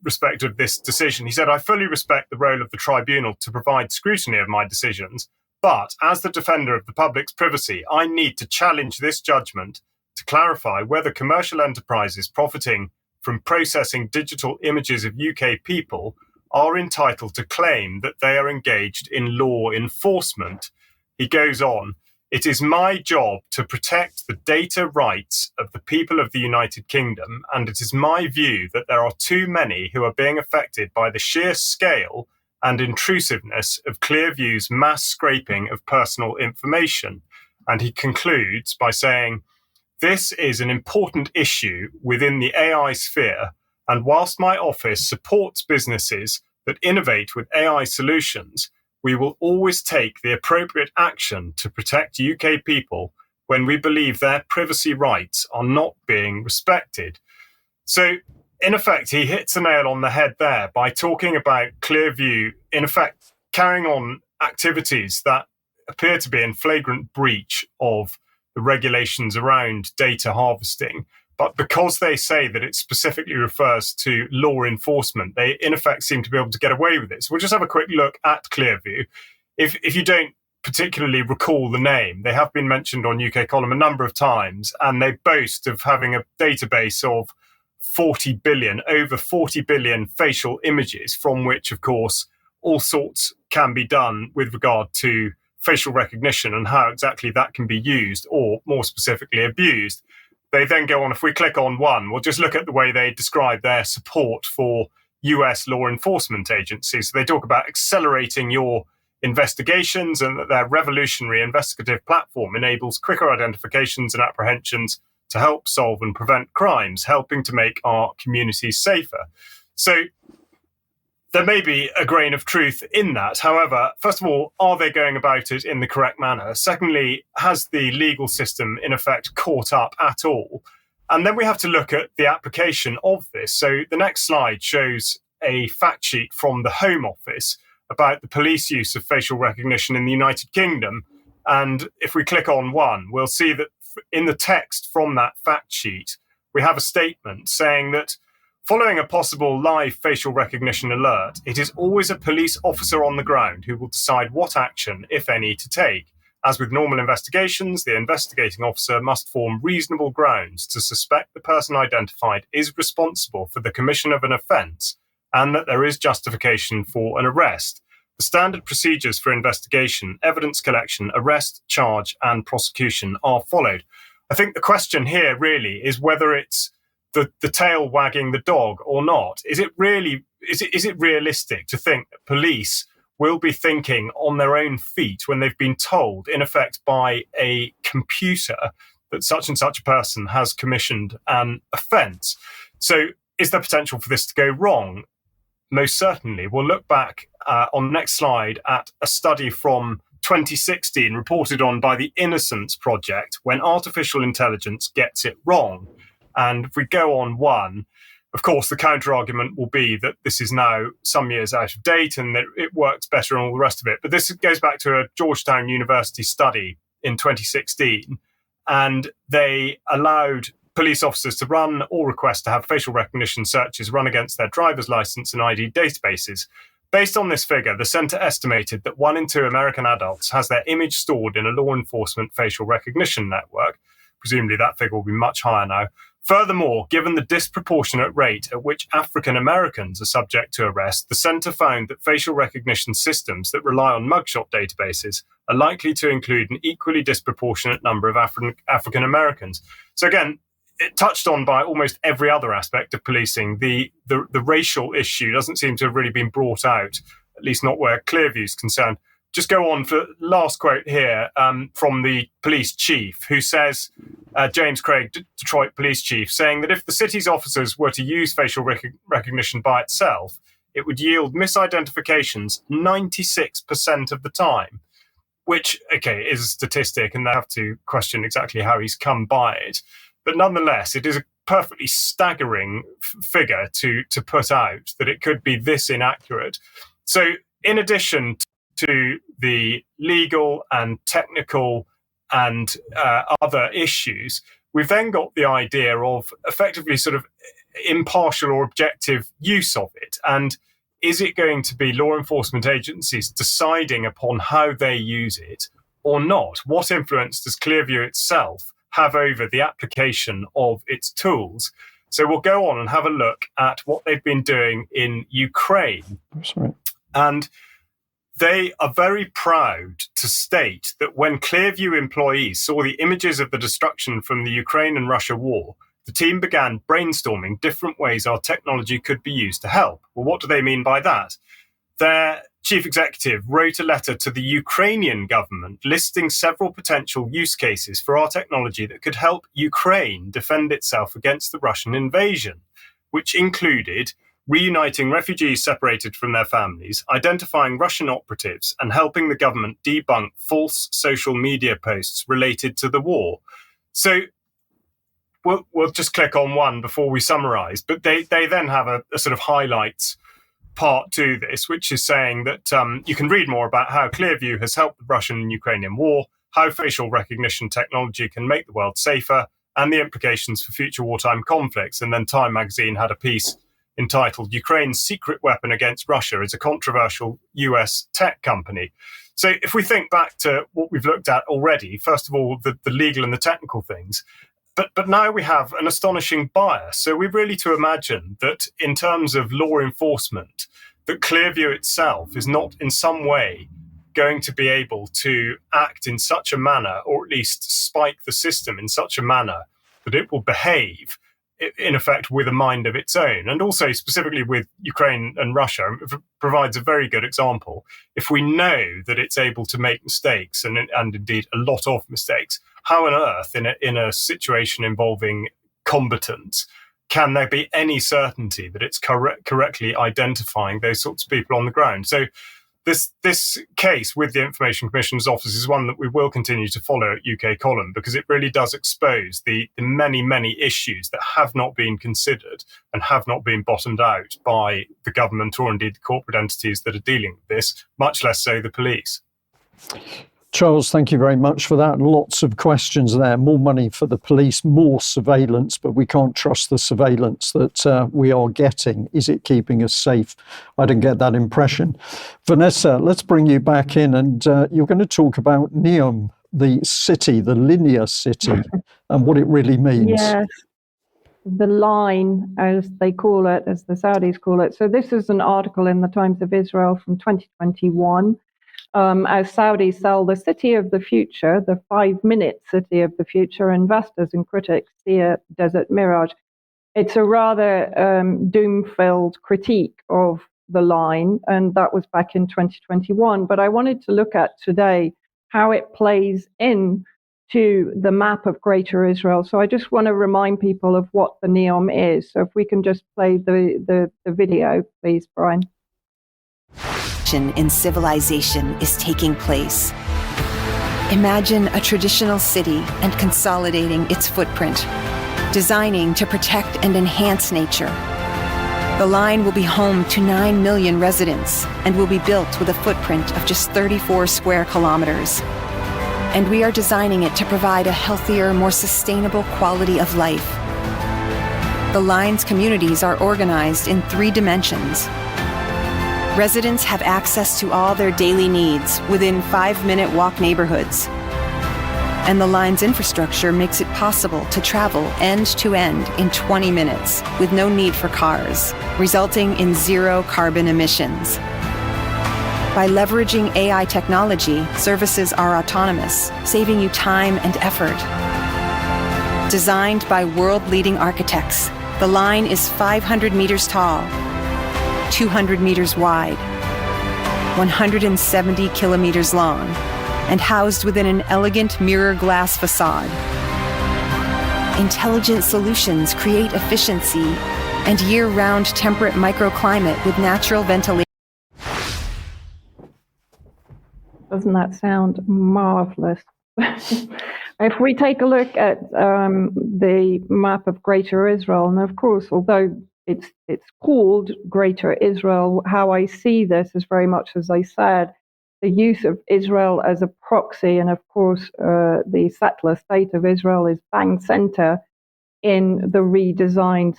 B: respect of this decision, he said, "I fully respect the role of the tribunal to provide scrutiny of my decisions, but as the defender of the public's privacy, I need to challenge this judgment to clarify whether commercial enterprises profiting from processing digital images of UK people are entitled to claim that they are engaged in law enforcement." He goes on, "It is my job to protect the data rights of the people of the United Kingdom, and it is my view that there are too many who are being affected by the sheer scale and intrusiveness of Clearview's mass scraping of personal information." And he concludes by saying, "This is an important issue within the AI sphere, and whilst my office supports businesses that innovate with AI solutions, we will always take the appropriate action to protect UK people when we believe their privacy rights are not being respected." So, in effect, he hits the nail on the head there by talking about Clearview, in effect, carrying on activities that appear to be in flagrant breach of the regulations around data harvesting. But because they say that it specifically refers to law enforcement, they in effect seem to be able to get away with it. So we'll just have a quick look at Clearview. If you don't particularly recall the name, they have been mentioned on UK Column a number of times, and they boast of having a database of 40 billion, over 40 billion facial images, from which, of course, all sorts can be done with regard to facial recognition and how exactly that can be used, or more specifically abused. They then go on, if we click on one, we'll just look at the way they describe their support for US law enforcement agencies. So they talk about accelerating your investigations and that their revolutionary investigative platform enables quicker identifications and apprehensions to help solve and prevent crimes, helping to make our communities safer. So there may be a grain of truth in that. However, first of all, are they going about it in the correct manner? Secondly, has the legal system in effect caught up at all? And then we have to look at the application of this. So the next slide shows a fact sheet from the Home Office about the police use of facial recognition in the United Kingdom. And if we click on one, we'll see that in the text from that fact sheet, we have a statement saying that following a possible live facial recognition alert, it is always a police officer on the ground who will decide what action, if any, to take. As with normal investigations, the investigating officer must form reasonable grounds to suspect the person identified is responsible for the commission of an offence and that there is justification for an arrest. The standard procedures for investigation, evidence collection, arrest, charge, and prosecution are followed. I think the question here really is whether it's the tail wagging the dog or not. Is it realistic to think that police will be thinking on their own feet when they've been told, in effect, by a computer that such and such a person has commissioned an offence? So is there potential for this to go wrong? Most certainly. We'll look back on the next slide at a study from 2016 reported on by the Innocence Project, when artificial intelligence gets it wrong. And if we go on one, Of course, the counter-argument will be that this is now some years out of date and that it works better and all the rest of it. But this goes back to a Georgetown University study in 2016, and they allowed police officers to run or request to have facial recognition searches run against their driver's license and ID databases. Based on this figure, the centre estimated that 1 in 2 American adults has their image stored in a law enforcement facial recognition network. Presumably that figure will be much higher now. Furthermore, given the disproportionate rate at which African Americans are subject to arrest, the centre found that facial recognition systems that rely on mugshot databases are likely to include an equally disproportionate number of African Americans. So again, it touched on by almost every other aspect of policing. The racial issue doesn't seem to have really been brought out, at least not where Clearview is concerned. Just go on for last quote here from the police chief, who says, James Craig, Detroit police chief, saying that if the city's officers were to use facial recognition by itself, it would yield misidentifications 96% of the time, which, okay, is a statistic, and they have to question exactly how he's come by it. But nonetheless, it is a perfectly staggering figure to put out that it could be this inaccurate. So in addition to the legal and technical and other issues, we've then got the idea of effectively sort of impartial or objective use of it. And is it going to be law enforcement agencies deciding upon how they use it or not? What influence does Clearview itself have over the application of its tools? So we'll go on and have a look at what they've been doing in Ukraine.
A: Sorry.
B: And they are very proud to state that when Clearview employees saw the images of the destruction from the Ukraine and Russia war, the team began brainstorming different ways our technology could be used to help. Well, what do they mean by that? Their chief executive wrote a letter to the Ukrainian government listing several potential use cases for our technology that could help Ukraine defend itself against the Russian invasion, which included reuniting refugees separated from their families, identifying Russian operatives, and helping the government debunk false social media posts related to the war. So we'll just click on one before we summarize, but they then have a sort of highlights part to this, which is saying that you can read more about how Clearview has helped the Russian and Ukrainian war, how facial recognition technology can make the world safer, and the implications for future wartime conflicts. And then Time magazine had a piece entitled Ukraine's Secret Weapon Against Russia is a Controversial US Tech Company. So if we think back to what we've looked at already, first of all, the legal and the technical things, but now we have an astonishing bias. So we're really to imagine that in terms of law enforcement, that Clearview itself is not in some way going to be able to act in such a manner, or at least spike the system in such a manner that it will behave in effect with a mind of its own. And also specifically with Ukraine and Russia, it provides a very good example. If we know that it's able to make mistakes, and indeed a lot of mistakes, how on earth in a situation involving combatants can there be any certainty that it's correctly identifying those sorts of people on the ground? So this case with the Information Commissioner's Office is one that we will continue to follow at UK Column, because it really does expose the many, many issues that have not been considered and have not been bottomed out by the government or indeed the corporate entities that are dealing with this, much less so the police.
A: Charles, thank you very much for that. Lots of questions there. More money for the police, more surveillance, but we can't trust the surveillance that we are getting. Is it keeping us safe? I didn't get that impression. Vanessa, let's bring you back in, and you're going to talk about NEOM, the city, the linear city, and what it really means.
G: Yes, the line, as they call it, as the Saudis call it. So this is an article in the Times of Israel from 2021. As Saudis sell the city of the future, the 5-minute city of the future, investors and critics see a desert mirage. It's a rather doom-filled critique of the line, and that was back in 2021. But I wanted to look at today how it plays in to the map of Greater Israel. So I just want to remind people of what the NEOM is. So if we can just play the video, please, Brian.
J: In civilization is taking place. Imagine a traditional city and consolidating its footprint, designing to protect and enhance nature, The line will be home to 9 million residents and will be built with a footprint of just 34 square kilometers. And we are designing it to provide a healthier, more sustainable quality of life. The line's communities are organized in 3 dimensions. Residents have access to all their daily needs within 5-minute walk neighborhoods. And the line's infrastructure makes it possible to travel end to end in 20 minutes with no need for cars, resulting in 0 carbon emissions. By leveraging AI technology, services are autonomous, saving you time and effort. Designed by world-leading architects, the line is 500 meters tall, 200 meters wide, 170 kilometers long, and housed within an elegant mirror glass facade. Intelligent solutions create efficiency and year-round temperate microclimate with natural ventilation.
G: Doesn't that sound marvelous? If we take a look at the map of Greater Israel, and of course, although it's called Greater Israel, how I see this is very much, as I said, the use of Israel as a proxy, and of course, the settler state of Israel is bang center in the redesigned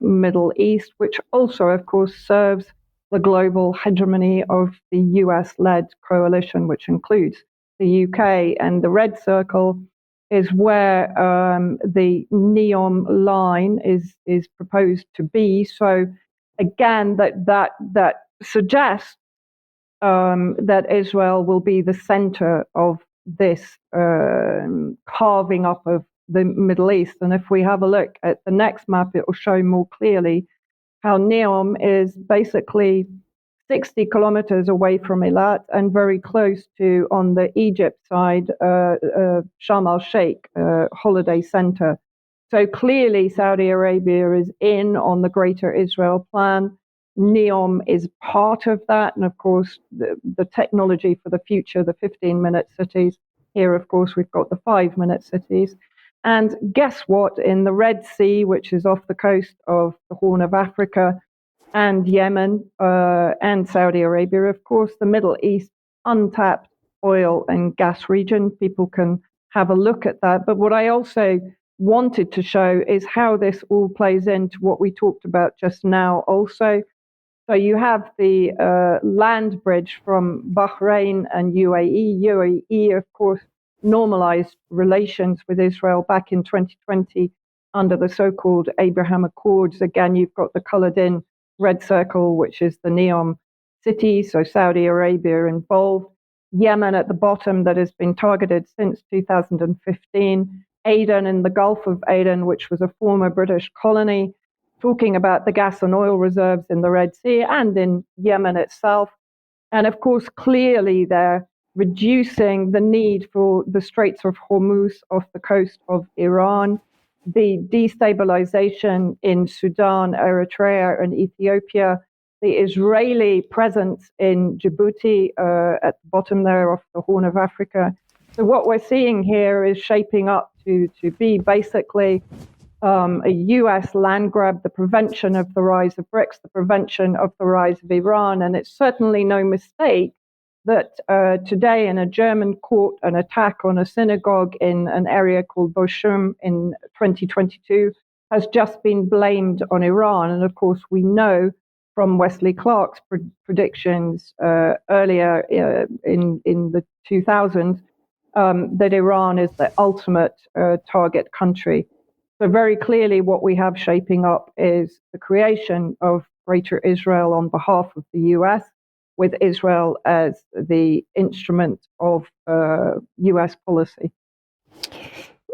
G: Middle East, which also, of course, serves the global hegemony of the US-led coalition, which includes the UK. And the red circle is where the NEOM line is proposed to be. So again, that suggests that Israel will be the center of this carving up of the Middle East. And if we have a look at the next map, it will show more clearly how NEOM is basically 60 kilometers away from Eilat and very close to, on the Egypt side, Sharm el-Sheikh holiday center. So clearly Saudi Arabia is in on the Greater Israel plan. NEOM is part of that. And of course, the technology for the future, the 15-minute cities. Here, of course, we've got the 5-minute cities. And guess what? In the Red Sea, which is off the coast of the Horn of Africa, and Yemen, and Saudi Arabia, of course, the Middle East, untapped oil and gas region. People can have a look at that. But what I also wanted to show is how this all plays into what we talked about just now also. So you have the land bridge from Bahrain and UAE. UAE, of course, normalized relations with Israel back in 2020 under the so-called Abraham Accords. Again, you've got the colored-in red circle, which is the NEOM city, so Saudi Arabia involved. Yemen at the bottom, that has been targeted since 2015. Aden in the Gulf of Aden, which was a former British colony, talking about the gas and oil reserves in the Red Sea and in Yemen itself. And of course, clearly they're reducing the need for the Straits of Hormuz off the coast of Iran, the destabilization in Sudan, Eritrea, and Ethiopia, the Israeli presence in Djibouti at the bottom there of the Horn of Africa. So what we're seeing here is shaping up to be basically a US land grab, the prevention of the rise of BRICS, the prevention of the rise of Iran. And it's certainly no mistake that today in a German court, an attack on a synagogue in an area called Bochum in 2022 has just been blamed on Iran. And of course, we know from Wesley Clark's predictions earlier in the 2000s that Iran is the ultimate target country. So very clearly what we have shaping up is the creation of Greater Israel on behalf of the US, with Israel as the instrument of US policy.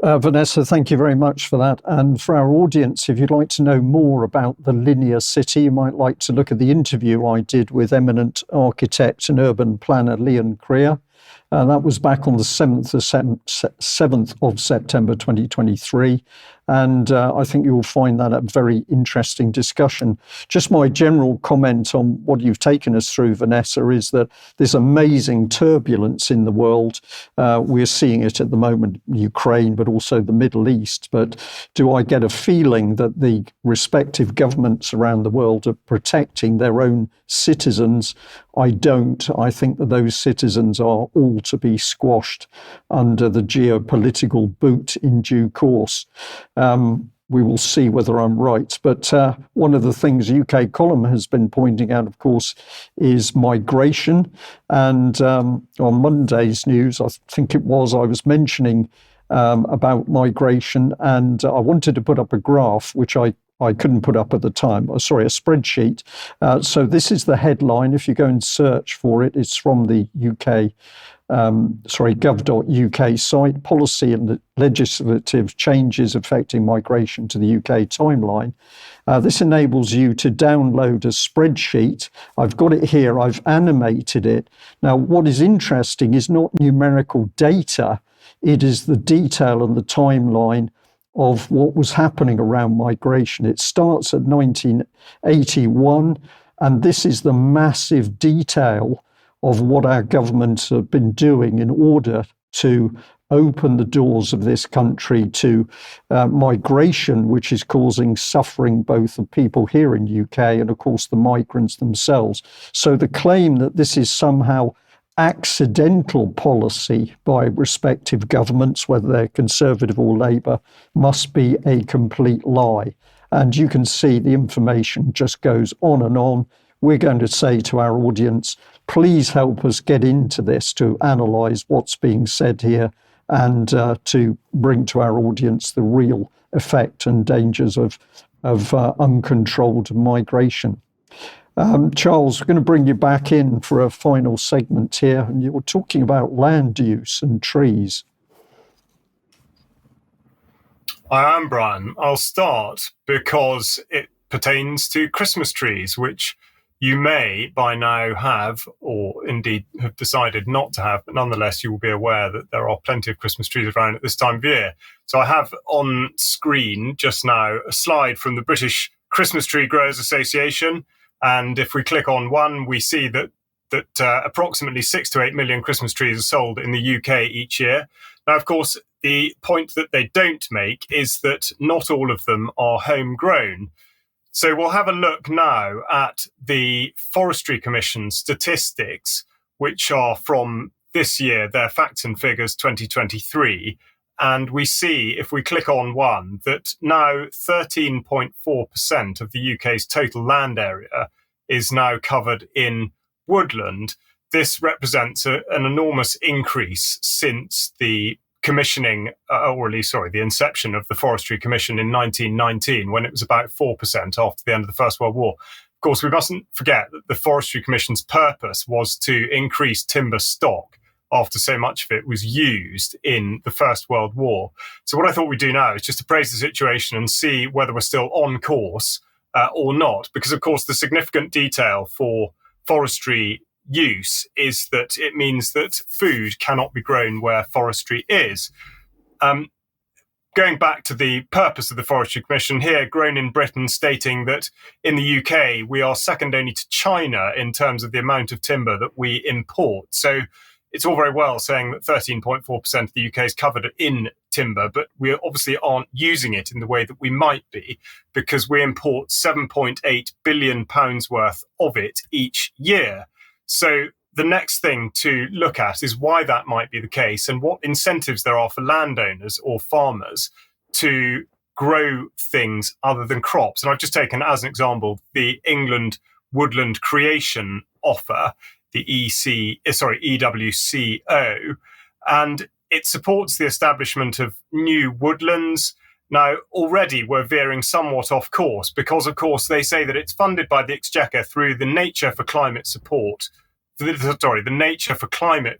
A: Vanessa, thank you very much for that. And for our audience, if you'd like to know more about the linear city, you might like to look at the interview I did with eminent architect and urban planner Leon Krier. That was back on the 7th of September 2023. And I think you'll find that a very interesting discussion. Just my general comment on what you've taken us through, Vanessa, is that there's amazing turbulence in the world. We're seeing it at the moment, Ukraine, but also the Middle East. But do I get a feeling that the respective governments around the world are protecting their own citizens? I don't. I think that those citizens are all to be squashed under the geopolitical boot in due course. We will see whether I'm right. But one of the things UK Column has been pointing out, of course, is migration. And on Monday's news, I think it was, I was mentioning about migration, and I wanted to put up a graph, which I couldn't put up at the time, a spreadsheet. So this is the headline. If you go and search for it, it's from the UK, gov.uk site, policy and legislative changes affecting migration to the UK timeline. This enables you to download a spreadsheet. I've got it here, I've animated it. Now, what is interesting is not numerical data, it is the detail and the timeline of what was happening around migration. It starts at 1981, and this is the massive detail of what our governments have been doing in order to open the doors of this country to migration, which is causing suffering both of people here in UK and, of course, the migrants themselves. So the claim that this is somehow accidental policy by respective governments, whether they're Conservative or Labour, must be a complete lie. And you can see the information just goes on and on. We're going to say to our audience, please help us get into this to analyse what's being said here and to bring to our audience the real effect and dangers of uncontrolled migration. Charles, we're going to bring you back in for a final segment here, and you were talking about land use and trees.
B: I am, Brian. I'll start because it pertains to Christmas trees, which you may by now have, or indeed have decided not to have, but nonetheless you will be aware that there are plenty of Christmas trees around at this time of year. So I have on screen just now a slide from the British Christmas Tree Growers Association. And if we click on one, we see that approximately 6 to 8 million Christmas trees are sold in the UK each year. Now, of course, the point that they don't make is that not all of them are homegrown. So we'll have a look now at the Forestry Commission statistics, which are from this year, their facts and figures 2023. And we see, if we click on one, that now 13.4% of the UK's total land area is now covered in woodland. This represents an enormous increase since the commissioning, the inception of the Forestry Commission in 1919, when it was about 4% after the end of the First World War. Of course, we mustn't forget that the Forestry Commission's purpose was to increase timber stock after so much of it was used in the First World War. So what I thought we'd do now is just appraise the situation and see whether we're still on course or not. Because, of course, the significant detail for forestry use is that it means that food cannot be grown where forestry is. Going back to the purpose of the Forestry Commission here, Grown in Britain, stating that in the UK, we are second only to China in terms of the amount of timber that we import. So it's all very well saying that 13.4% of the UK is covered in timber, but we obviously aren't using it in the way that we might be, because we import £7.8 billion worth of it each year. So the next thing to look at is why that might be the case and what incentives there are for landowners or farmers to grow things other than crops. And I've just taken as an example the England Woodland Creation Offer, the EWCO, and it supports the establishment of new woodlands. Now, already we're veering somewhat off course because, of course, they say that it's funded by the Exchequer through the Nature for Climate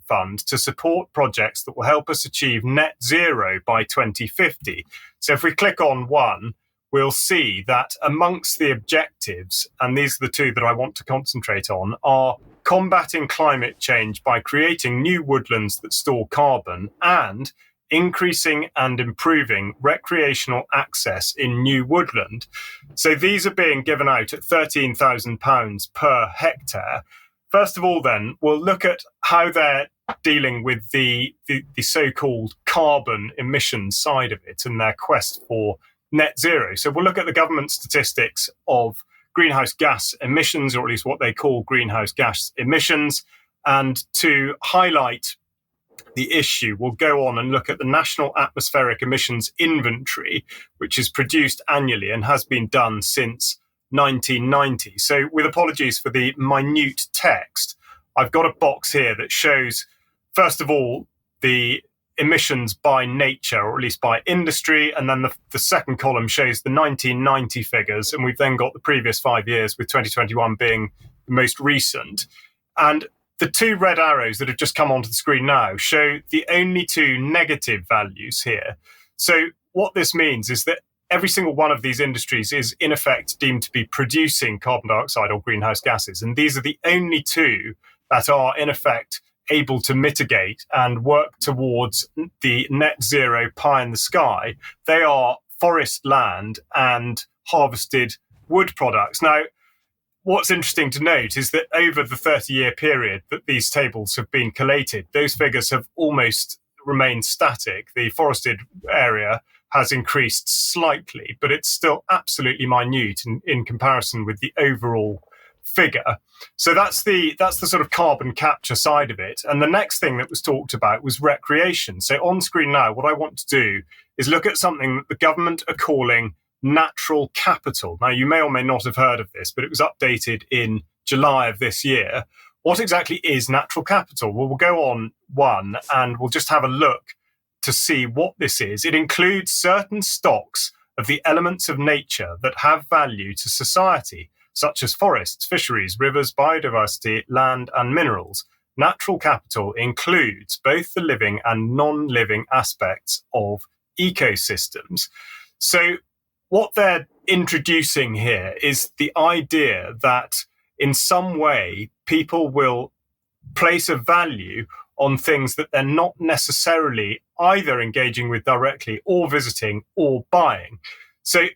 B: Fund to support projects that will help us achieve net zero by 2050. So if we click on one, we'll see that amongst the objectives, and these are the two that I want to concentrate on, are combating climate change by creating new woodlands that store carbon, and increasing and improving recreational access in new woodland. So these are being given out at £13,000 per hectare. First of all, then, we'll look at how they're dealing with the so-called carbon emissions side of it and their quest for net zero. So we'll look at the government statistics of greenhouse gas emissions, or at least what they call greenhouse gas emissions. And to highlight the issue, we'll go on and look at the National Atmospheric Emissions Inventory, which is produced annually and has been done since 1990. So with apologies for the minute text, I've got a box here that shows, first of all, the emissions by nature, or at least by industry, and then the second column shows the 1990 figures, and we've then got the previous 5 years, with 2021 being the most recent. And the two red arrows that have just come onto the screen now show the only two negative values here. So what this means is that every single one of these industries is in effect deemed to be producing carbon dioxide or greenhouse gases. And these are the only two that are in effect able to mitigate and work towards the net zero pie in the sky. They are forest land and harvested wood products. Now, what's interesting to note is that over the 30-year period that these tables have been collated, those figures have almost remained static. The forested area has increased slightly, but it's still absolutely minute in comparison with the overall figure. So that's the sort of carbon capture side of it. And the next thing that was talked about was recreation. So on screen now, what I want to do is look at something that the government are calling natural capital. Now, you may or may not have heard of this, but it was updated in July of this year. What exactly is natural capital? Well, we'll go on one and we'll just have a look to see what this is. It includes certain stocks of the elements of nature that have value to society, such as forests, fisheries, rivers, biodiversity, land, and minerals. Natural capital includes both the living and non-living aspects of ecosystems. So what they're introducing here is the idea that in some way people will place a value on things that they're not necessarily either engaging with directly or visiting or buying. So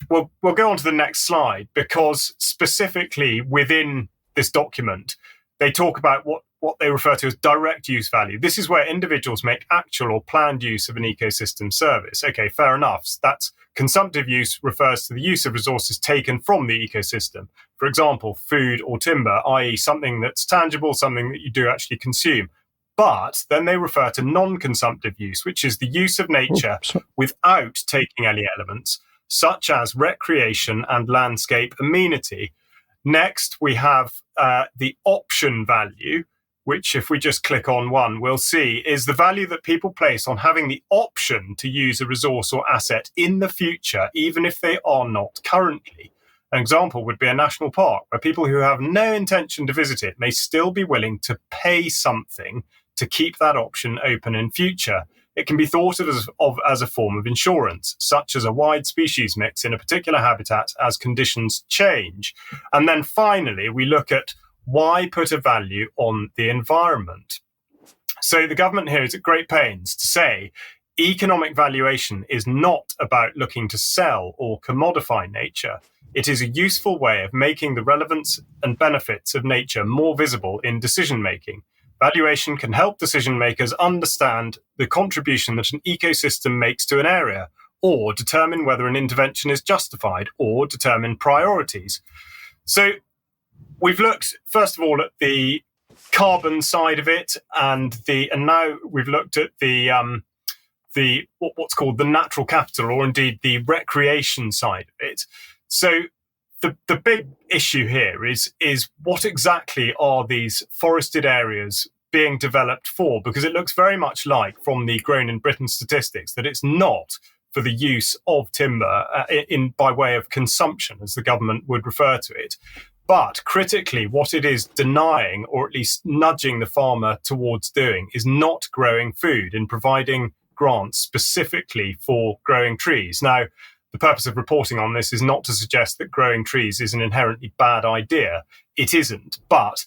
B: we'll go on to the next slide, because specifically within this document, they talk about what they refer to as direct use value. This is where individuals make actual or planned use of an ecosystem service. Okay, fair enough. That's consumptive use refers to the use of resources taken from the ecosystem. For example, food or timber, i.e. something that's tangible, something that you do actually consume. But then they refer to non-consumptive use, which is the use of nature without taking any elements, such as recreation and landscape amenity. Next, we have the option value, which if we just click on one, we'll see is the value that people place on having the option to use a resource or asset in the future, even if they are not currently. An example would be a national park, where people who have no intention to visit it may still be willing to pay something to keep that option open in future. It can be thought of as a form of insurance, such as a wide species mix in a particular habitat as conditions change. And then finally, we look at why put a value on the environment. So the government here is at great pains to say economic valuation is not about looking to sell or commodify nature. It is a useful way of making the relevance and benefits of nature more visible in decision-making. Valuation can help decision makers understand the contribution that an ecosystem makes to an area, or determine whether an intervention is justified, or determine priorities. So we've looked, first of all, at the carbon side of it, and now we've looked at the what's called the natural capital, or indeed the recreation side of it. So the big issue here is what exactly are these forested areas being developed for? Because it looks very much like, from the Grown in Britain statistics, that it's not for the use of timber by way of consumption, as the government would refer to it. But critically, what it is denying, or at least nudging the farmer towards doing, is not growing food and providing grants specifically for growing trees. Now, the purpose of reporting on this is not to suggest that growing trees is an inherently bad idea. It isn't. But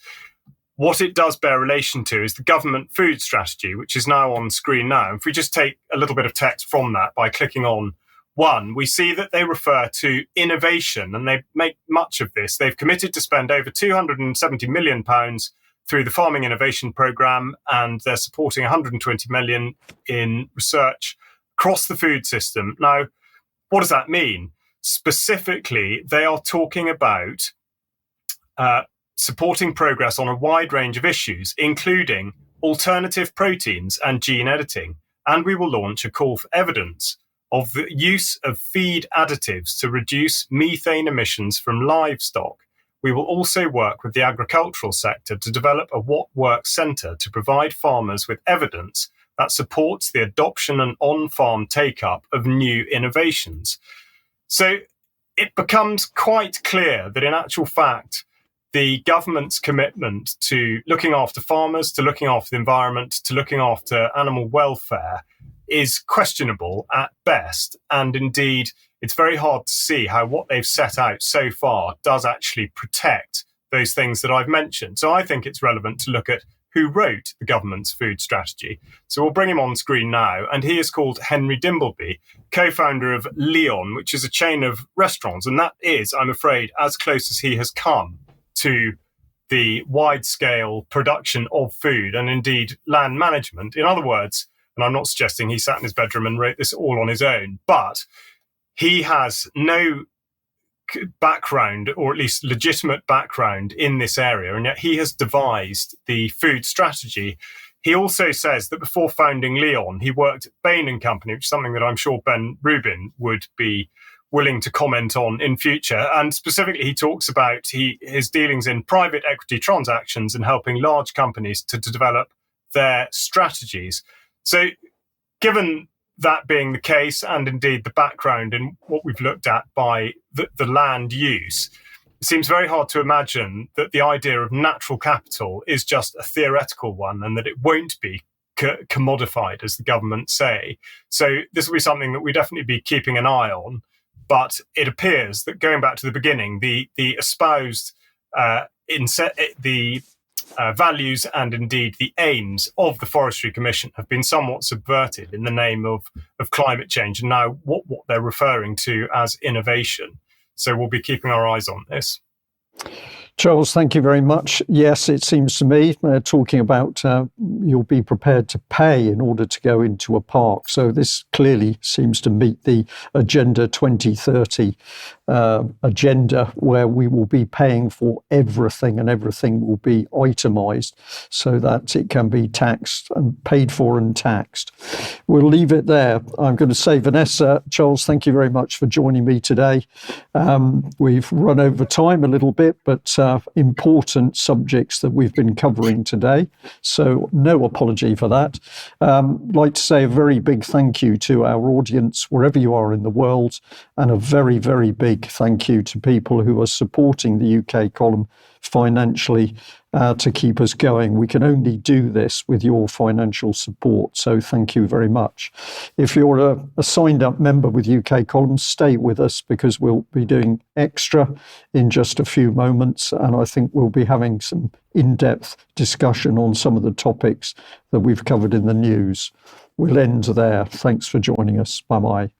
B: what it does bear relation to is the government food strategy, which is now on screen now. If we just take a little bit of text from that by clicking on one, we see that they refer to innovation, and they make much of this. They've committed to spend over £270 million through the Farming Innovation Programme, and they're supporting 120 million in research across the food system. Now, what does that mean? Specifically, they are talking about supporting progress on a wide range of issues, including alternative proteins and gene editing. And we will launch a call for evidence of the use of feed additives to reduce methane emissions from livestock. We will also work with the agricultural sector to develop a What Works Centre to provide farmers with evidence that supports the adoption and on-farm take-up of new innovations. So it becomes quite clear that in actual fact, the government's commitment to looking after farmers, to looking after the environment, to looking after animal welfare is questionable at best. And indeed, it's very hard to see how what they've set out so far does actually protect those things that I've mentioned. So I think it's relevant to look at who wrote the government's food strategy. So we'll bring him on screen now. And he is called Henry Dimbleby, co-founder of Leon, which is a chain of restaurants. And that is, I'm afraid, as close as he has come to the wide-scale production of food and indeed land management. In other words, and I'm not suggesting he sat in his bedroom and wrote this all on his own, but he has no background, or at least legitimate background, in this area, and yet he has devised the food strategy. He also says that before founding Leon, he worked at Bain & Company, which is something that I'm sure Ben Rubin would be willing to comment on in future. And specifically, he talks about his dealings in private equity transactions and helping large companies to develop their strategies. So given that being the case, and indeed the background in what we've looked at by the land use, it seems very hard to imagine that the idea of natural capital is just a theoretical one and that it won't be commodified, as the government say. So this will be something that we definitely be keeping an eye on. But it appears that, going back to the beginning, the espoused values and indeed the aims of the Forestry Commission have been somewhat subverted in the name of climate change, and now what they're referring to as innovation. So we'll be keeping our eyes on this.
A: Charles, thank you very much. Yes, it seems to me talking about you'll be prepared to pay in order to go into a park. So this clearly seems to meet the Agenda 2030 agenda, where we will be paying for everything and everything will be itemised so that it can be taxed and paid for and taxed. We'll leave it there. I'm going to say, Vanessa, Charles, thank you very much for joining me today. We've run over time a little bit, but important subjects that we've been covering today. So no apology for that. I'd like to say a very big thank you to our audience, wherever you are in the world, and a very, very big thank you to people who are supporting the UK column financially to keep us going. We can only do this with your financial support, so thank you very much. If you're a signed up member with UK columns, stay with us because we'll be doing extra in just a few moments, and I think we'll be having some in-depth discussion on some of the topics that we've covered in the news. We'll end there. Thanks for joining us. Bye-bye.